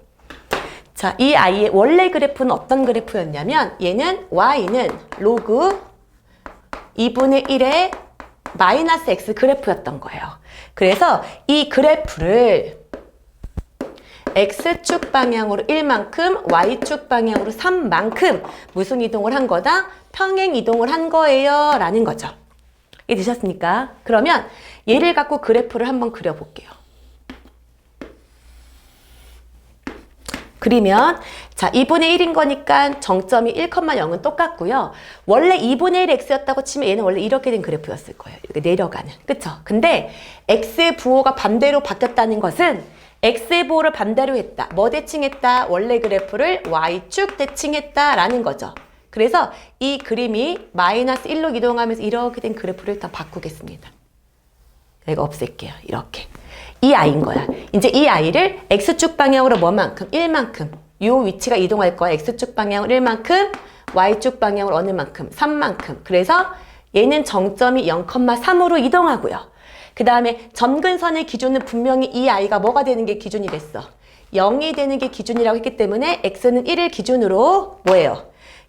자, 이 i의 원래 그래프는 어떤 그래프였냐면 얘는 y는 로그 2분의 1의 마이너스 x 그래프였던 거예요. 그래서 이 그래프를 X축 방향으로 1만큼, Y축 방향으로 3만큼 무슨 이동을 한 거다? 평행 이동을 한 거예요. 라는 거죠. 이해되셨습니까? 그러면 얘를 갖고 그래프를 한번 그려볼게요. 그리면 자 2분의 1인 거니까 정점이 1,0은 똑같고요. 원래 2분의 1 x였다고 치면 얘는 원래 이렇게 된 그래프였을 거예요. 이렇게 내려가는. 그쵸? 근데 x의 부호가 반대로 바뀌었다는 것은 x의 부호를 반대로 했다. 뭐 대칭했다? 원래 그래프를 y축 대칭했다라는 거죠. 그래서 이 그림이 마이너스 1로 이동하면서 이렇게 된 그래프를 다 바꾸겠습니다. 이거 없앨게요. 이렇게. 이 i인 거야. 이제 이 i를 x축 방향으로 뭐만큼? 1만큼. 요 위치가 이동할 거야. x축 방향으로 1만큼, y축 방향으로 어느 만큼? 3만큼. 그래서 얘는 정점이 0,3으로 이동하고요. 그 다음에 점근선의 기준은 분명히 이 i가 뭐가 되는 게 기준이 됐어? 0이 되는 게 기준이라고 했기 때문에 x는 1을 기준으로 뭐예요?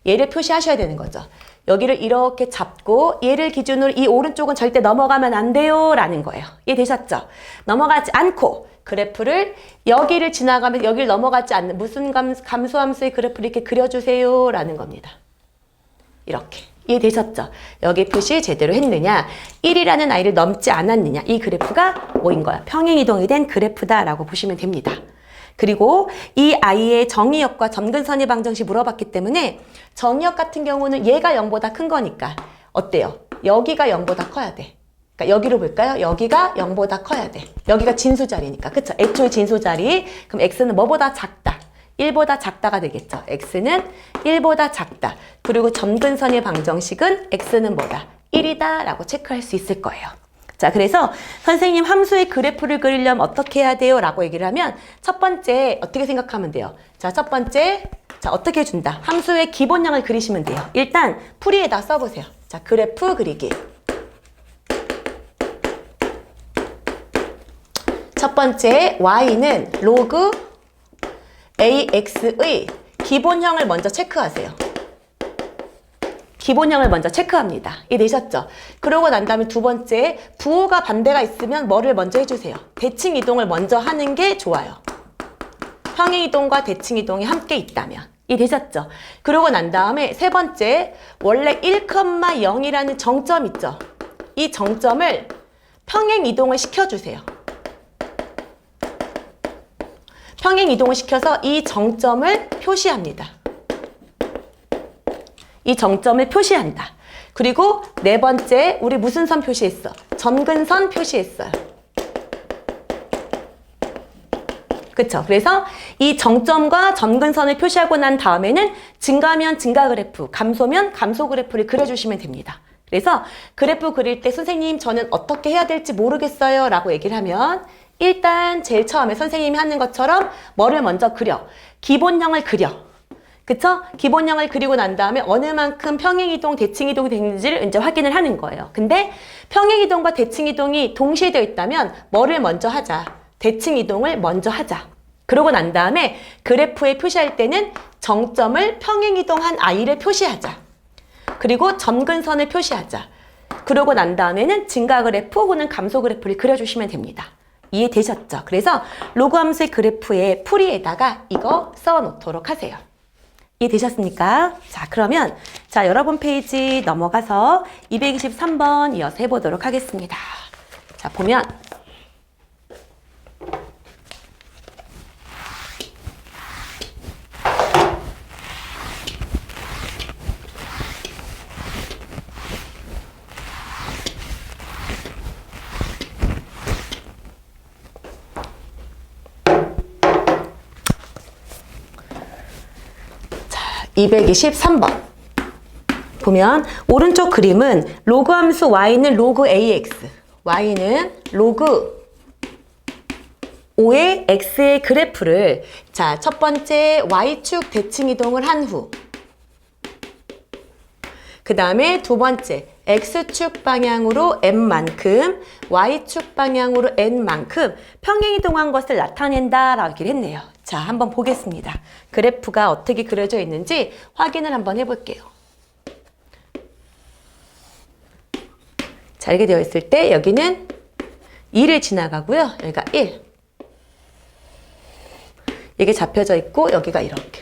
얘를 표시하셔야 되는 거죠. 여기를 이렇게 잡고 얘를 기준으로 이 오른쪽은 절대 넘어가면 안 돼요 라는 거예요. 이해되셨죠? 넘어가지 않고 그래프를 여기를 지나가면 여기를 넘어가지 않는 무슨 감소함수의 그래프를 이렇게 그려주세요 라는 겁니다. 이렇게. 이해되셨죠? 여기 표시 제대로 했느냐 1이라는 i를 넘지 않았느냐 이 그래프가 뭐인 거야? 평행이동이 된 그래프다라고 보시면 됩니다. 그리고 이 i의 정의역과 점근선의 방정식 물어봤기 때문에 정의역 같은 경우는 얘가 0보다 큰 거니까 어때요? 여기가 0보다 커야 돼. 그러니까 여기로 볼까요? 여기가 0보다 커야 돼. 여기가 진수자리니까. 그쵸? 애초에 진수자리. 그럼 x는 뭐보다 작다? 1보다 작다가 되겠죠. x는 1보다 작다. 그리고 점근선의 방정식은 x는 뭐다? 1이다 라고 체크할 수 있을 거예요. 자, 그래서 선생님 함수의 그래프를 그리려면 어떻게 해야 돼요? 라고 얘기를 하면 첫 번째 어떻게 생각하면 돼요? 자, 첫 번째 자 어떻게 준다? 함수의 기본형을 그리시면 돼요. 일단 풀이에다 써보세요. 자, 그래프 그리기. 첫 번째 y는 로그 ax의 기본형을 먼저 체크하세요. 기본형을 먼저 체크합니다. 이해되셨죠? 그러고 난 다음에 두 번째, 부호가 반대가 있으면 뭐를 먼저 해주세요? 대칭 이동을 먼저 하는 게 좋아요. 평행 이동과 대칭 이동이 함께 있다면. 이해되셨죠? 그러고 난 다음에 세 번째, 원래 1,0이라는 정점 있죠? 이 정점을 평행 이동을 시켜주세요. 평행 이동을 시켜서 이 정점을 표시합니다. 이 정점을 표시한다. 그리고 네 번째, 우리 무슨 선 표시했어? 점근선 표시했어요. 그쵸? 그래서 이 정점과 점근선을 표시하고 난 다음에는 증가면 증가 그래프, 감소면 감소 그래프를 그려주시면 됩니다. 그래서 그래프 그릴 때 선생님 저는 어떻게 해야 될지 모르겠어요 라고 얘기를 하면 일단 제일 처음에 선생님이 하는 것처럼 뭐를 먼저 그려? 기본형을 그려. 그쵸? 기본형을 그리고 난 다음에 어느 만큼 평행이동, 대칭이동이 되는지를 이제 확인을 하는 거예요. 근데 평행이동과 대칭이동이 동시에 되어 있다면 뭐를 먼저 하자? 대칭이동을 먼저 하자. 그러고 난 다음에 그래프에 표시할 때는 정점을 평행이동한 i를 표시하자. 그리고 점근선을 표시하자. 그러고 난 다음에는 증가 그래프 혹은 감소 그래프를 그려주시면 됩니다. 이해되셨죠? 그래서 로그 함수의 그래프의 풀이에다가 이거 써놓도록 하세요. 이해되셨습니까? 자, 그러면 자 여러분 페이지 넘어가서 223번 이어서 해보도록 하겠습니다. 자, 보면 자, 223번 보면 오른쪽 그림은 로그 함수 y는 로그 ax, y는 로그 5의 x의 그래프를 자, 첫 번째 y축 대칭 이동을 한 후 그 다음에 두 번째 x축 방향으로 n만큼 y축 방향으로 n만큼 평행 이동한 것을 나타낸다 라고 얘기를 했네요. 자, 한번 보겠습니다. 그래프가 어떻게 그려져 있는지 확인을 한번 해볼게요. 자, 이렇게 되어 있을 때 여기는 2를 지나가고요. 여기가 1. 이게 잡혀져 있고 여기가 이렇게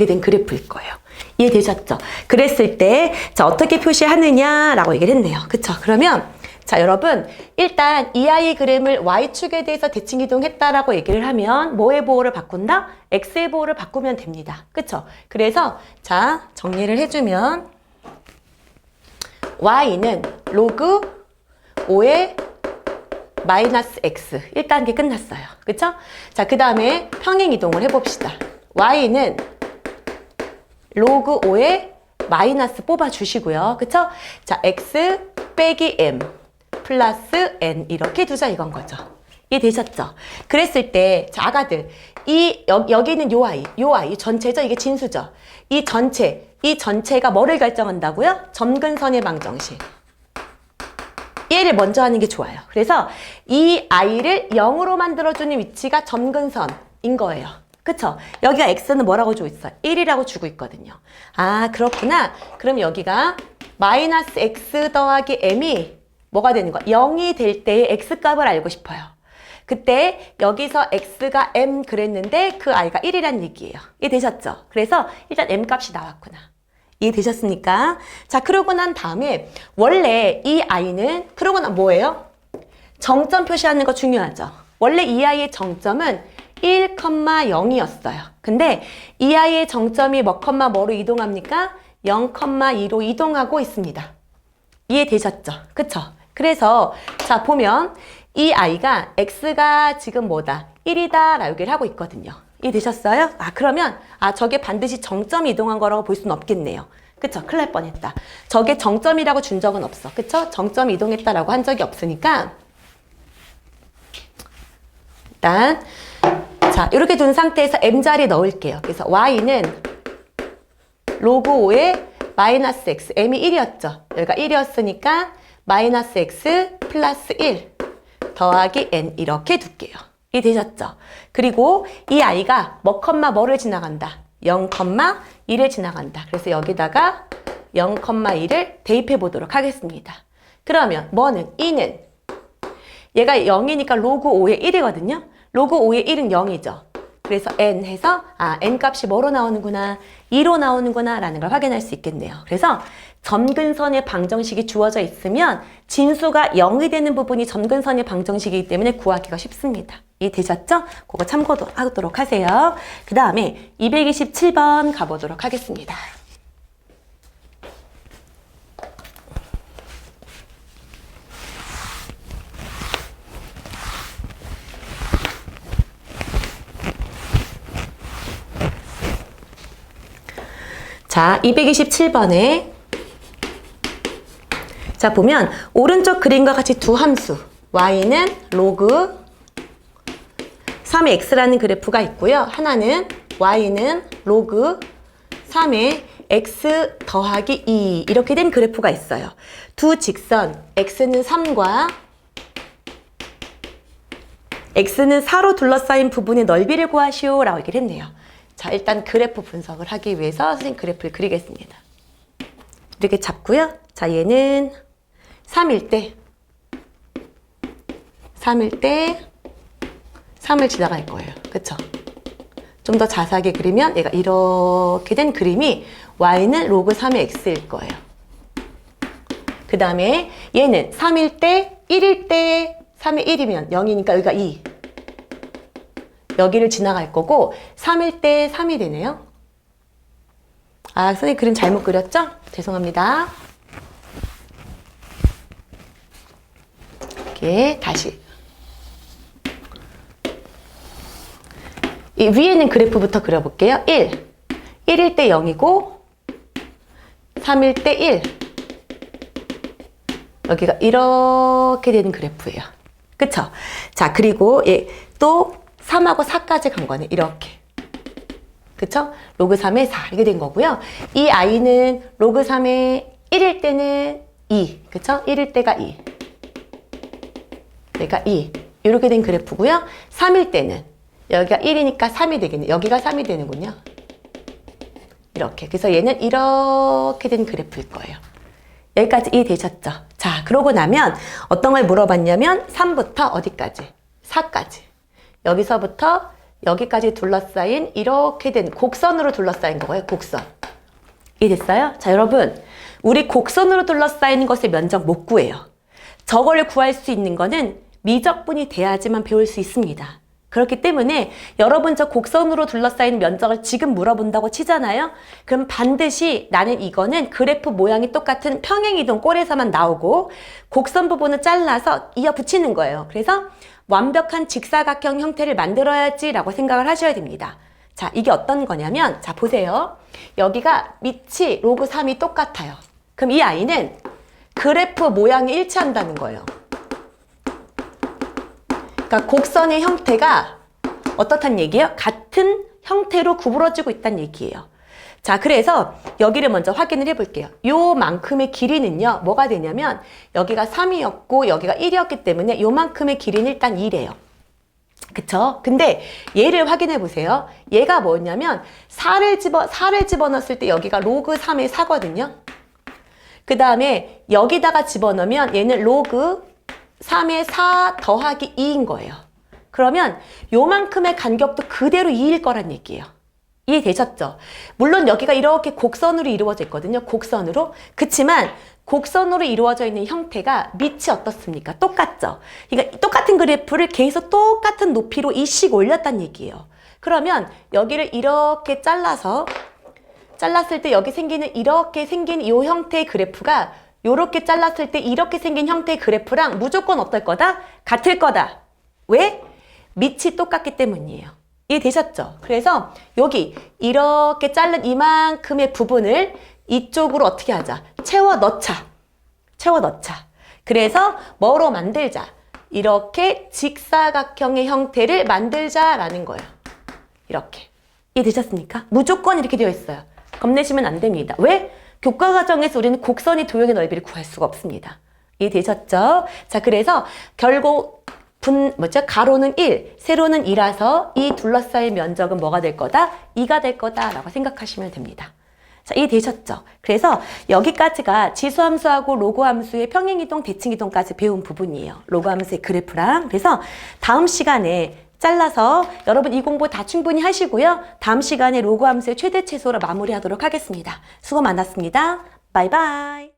된 그래프일 거예요. 이해되셨죠? 그랬을 때 자, 어떻게 표시하느냐라고 얘기를 했네요. 그쵸? 그러면 자, 여러분 일단 이 아이 그램을 Y축에 대해서 대칭 이동했다라고 얘기를 하면 뭐의 보호를 바꾼다? X의 보호를 바꾸면 됩니다. 그쵸? 그래서 자, 정리를 해주면 Y는 로그 5의 마이너스 X 1단계 끝났어요. 그쵸? 자, 그 다음에 평행 이동을 해봅시다. Y는 로그 5의 마이너스 뽑아주시고요. 그쵸? 자, X 빼기 M 플러스 N 이렇게 두자 이건 거죠. 이해되셨죠? 그랬을 때, 자, 아가들, 여기는 요 아이 전체죠? 이게 진수죠? 이 전체가 뭐를 결정한다고요? 점근선의 방정식. 얘를 먼저 하는 게 좋아요. 그래서 이 아이를 0으로 만들어주는 위치가 점근선인 거예요. 그쵸? 여기가 x는 뭐라고 주고 있어요? 1이라고 주고 있거든요. 아, 그렇구나. 그럼 여기가 마이너스 x 더하기 m이 뭐가 되는 거야? 0이 될 때의 x 값을 알고 싶어요. 그때 여기서 x가 m 그랬는데 그 i가 1이란 얘기예요. 이해되셨죠? 그래서 일단 m 값이 나왔구나. 이해되셨습니까? 자, 그러고 난 다음에 원래 이 i는 그러고 난 뭐예요? 정점 표시하는 거 중요하죠. 원래 이 i의 정점은 1,0이었어요. 근데 이 아이의 정점이 뭐로 이동합니까? 0,2로 이동하고 있습니다. 이해되셨죠? 그쵸? 그래서 자, 보면 이 아이가 x가 지금 뭐다? 1이다 라고 얘기를 하고 있거든요. 이해되셨어요? 아, 그러면 저게 반드시 정점이 이동한 거라고 볼 수는 없겠네요. 그쵸? 큰일 날 뻔했다. 저게 정점이라고 준 적은 없어. 그쵸? 정점이 이동했다라고 한 적이 없으니까 일단 자, 이렇게 둔 상태에서 m자리 넣을게요. 그래서 y는 로그 5의 마이너스 x, m이 1이었죠. 여기가 1이었으니까 마이너스 x 플러스 1 더하기 n 이렇게 둘게요. 이해되셨죠? 그리고 이 i가 뭐를 지나간다? 0,2를 지나간다. 그래서 여기다가 0,2를 대입해 보도록 하겠습니다. 그러면 이는 얘가 0이니까 로그 5의 1이거든요. 로그 5의 1은 0이죠. 그래서 n 해서 n 값이 뭐로 나오는구나? 2로 나오는구나 라는 걸 확인할 수 있겠네요. 그래서 점근선의 방정식이 주어져 있으면 진수가 0이 되는 부분이 점근선의 방정식이기 때문에 구하기가 쉽습니다. 이해되셨죠? 그거 참고하도록 하세요. 그 다음에 227번 가보도록 하겠습니다. 자, 227번에 자, 보면 오른쪽 그림과 같이 두 함수 y는 로그 3의 x라는 그래프가 있고요. 하나는 y는 로그 3의 x 더하기 2 이렇게 된 그래프가 있어요. 두 직선 x는 3과 x는 4로 둘러싸인 부분의 넓이를 구하시오 라고 얘기를 했네요. 자, 일단 그래프 분석을 하기 위해서 선생님 그래프를 그리겠습니다. 이렇게 잡고요. 자, 얘는 3일 때 3을 지나갈 거예요. 그쵸? 좀 더 자세하게 그리면 얘가 이렇게 된 그림이 y는 로그 3의 x일 거예요. 그 다음에 얘는 3일 때 1일 때 3의 1이면 0이니까 여기가 2. 여기를 지나갈 거고 3일 때 3이 되네요. 선생님 그림 잘못 그렸죠? 죄송합니다. 이렇게 다시 이 위에 있는 그래프부터 그려볼게요. 1일 때 0이고 3일 때 1 여기가 이렇게 되는 그래프예요. 그쵸? 자, 그리고 또 3하고 4까지 간 거네. 이렇게. 그쵸? 로그 3의 4 이렇게 된 거고요. 이 i는 로그 3의 1일 때는 2. 그쵸? 1일 때가 2. 그러니까 2. 이렇게 된 그래프고요. 3일 때는 여기가 1이니까 3이 되겠네. 여기가 3이 되는군요. 이렇게. 그래서 얘는 이렇게 된 그래프일 거예요. 여기까지 이해되셨죠? 자, 그러고 나면 어떤 걸 물어봤냐면 3부터 어디까지? 4까지. 여기서부터 여기까지 둘러싸인 이렇게 된 곡선으로 둘러싸인 거예요. 곡선. 이해됐어요? 자, 여러분. 우리 곡선으로 둘러싸인 것의 면적 못 구해요. 저걸 구할 수 있는 거는 미적분이 돼야지만 배울 수 있습니다. 그렇기 때문에 여러분 저 곡선으로 둘러싸인 면적을 지금 물어본다고 치잖아요. 그럼 반드시 나는 이거는 그래프 모양이 똑같은 평행이동 꼴에서만 나오고 곡선 부분을 잘라서 이어 붙이는 거예요. 그래서 완벽한 직사각형 형태를 만들어야지라고 생각을 하셔야 됩니다. 자, 이게 어떤 거냐면 자, 보세요. 여기가 밑이 로그 3이 똑같아요. 그럼 이 아이는 그래프 모양이 일치한다는 거예요. 그러니까 곡선의 형태가 어떻단 얘기예요? 같은 형태로 구부러지고 있다는 얘기예요. 자, 그래서 여기를 먼저 확인을 해볼게요. 요만큼의 길이는요, 뭐가 되냐면 여기가 3이었고 여기가 1이었기 때문에 요만큼의 길이는 일단 2래요. 그쵸? 근데 얘를 확인해 보세요. 얘가 뭐냐면 4를 집어넣었을 때 여기가 로그 3의 4거든요. 그 다음에 여기다가 집어넣으면 얘는 로그 3의 4 더하기 2인 거예요. 그러면 요만큼의 간격도 그대로 2일 거란 얘기예요. 이해되셨죠? 물론 여기가 이렇게 곡선으로 이루어져 있거든요. 곡선으로. 그치만 곡선으로 이루어져 있는 형태가 밑이 어떻습니까? 똑같죠? 그러니까 똑같은 그래프를 계속 똑같은 높이로 2씩 올렸다는 얘기예요. 그러면 여기를 이렇게 잘랐을 때 여기 생기는 이렇게 생긴 이 형태의 그래프가 요렇게 잘랐을 때 이렇게 생긴 형태의 그래프랑 무조건 어떨 거다? 같을 거다. 왜? 밑이 똑같기 때문이에요. 이해되셨죠? 그래서 여기 이렇게 자른 이만큼의 부분을 이쪽으로 어떻게 하자? 채워 넣자. 그래서 뭐로 만들자? 이렇게 직사각형의 형태를 만들자라는 거예요. 이렇게. 이해되셨습니까? 무조건 이렇게 되어 있어요. 겁내시면 안 됩니다. 왜? 교과 과정에서 우리는 곡선의 도형의 넓이를 구할 수가 없습니다. 이해되셨죠? 자, 그래서 결국 가로는 1, 세로는 2라서 이 둘러싸인 면적은 뭐가 될 거다? 2가 될 거다라고 생각하시면 됩니다. 자, 이해되셨죠? 그래서 여기까지가 지수함수하고 로그함수의 평행이동, 대칭이동까지 배운 부분이에요. 로그함수의 그래프랑. 그래서 다음 시간에 잘라서 여러분 이 공부 다 충분히 하시고요. 다음 시간에 로그함수의 최대 최소로 마무리하도록 하겠습니다. 수고 많았습니다. 바이바이.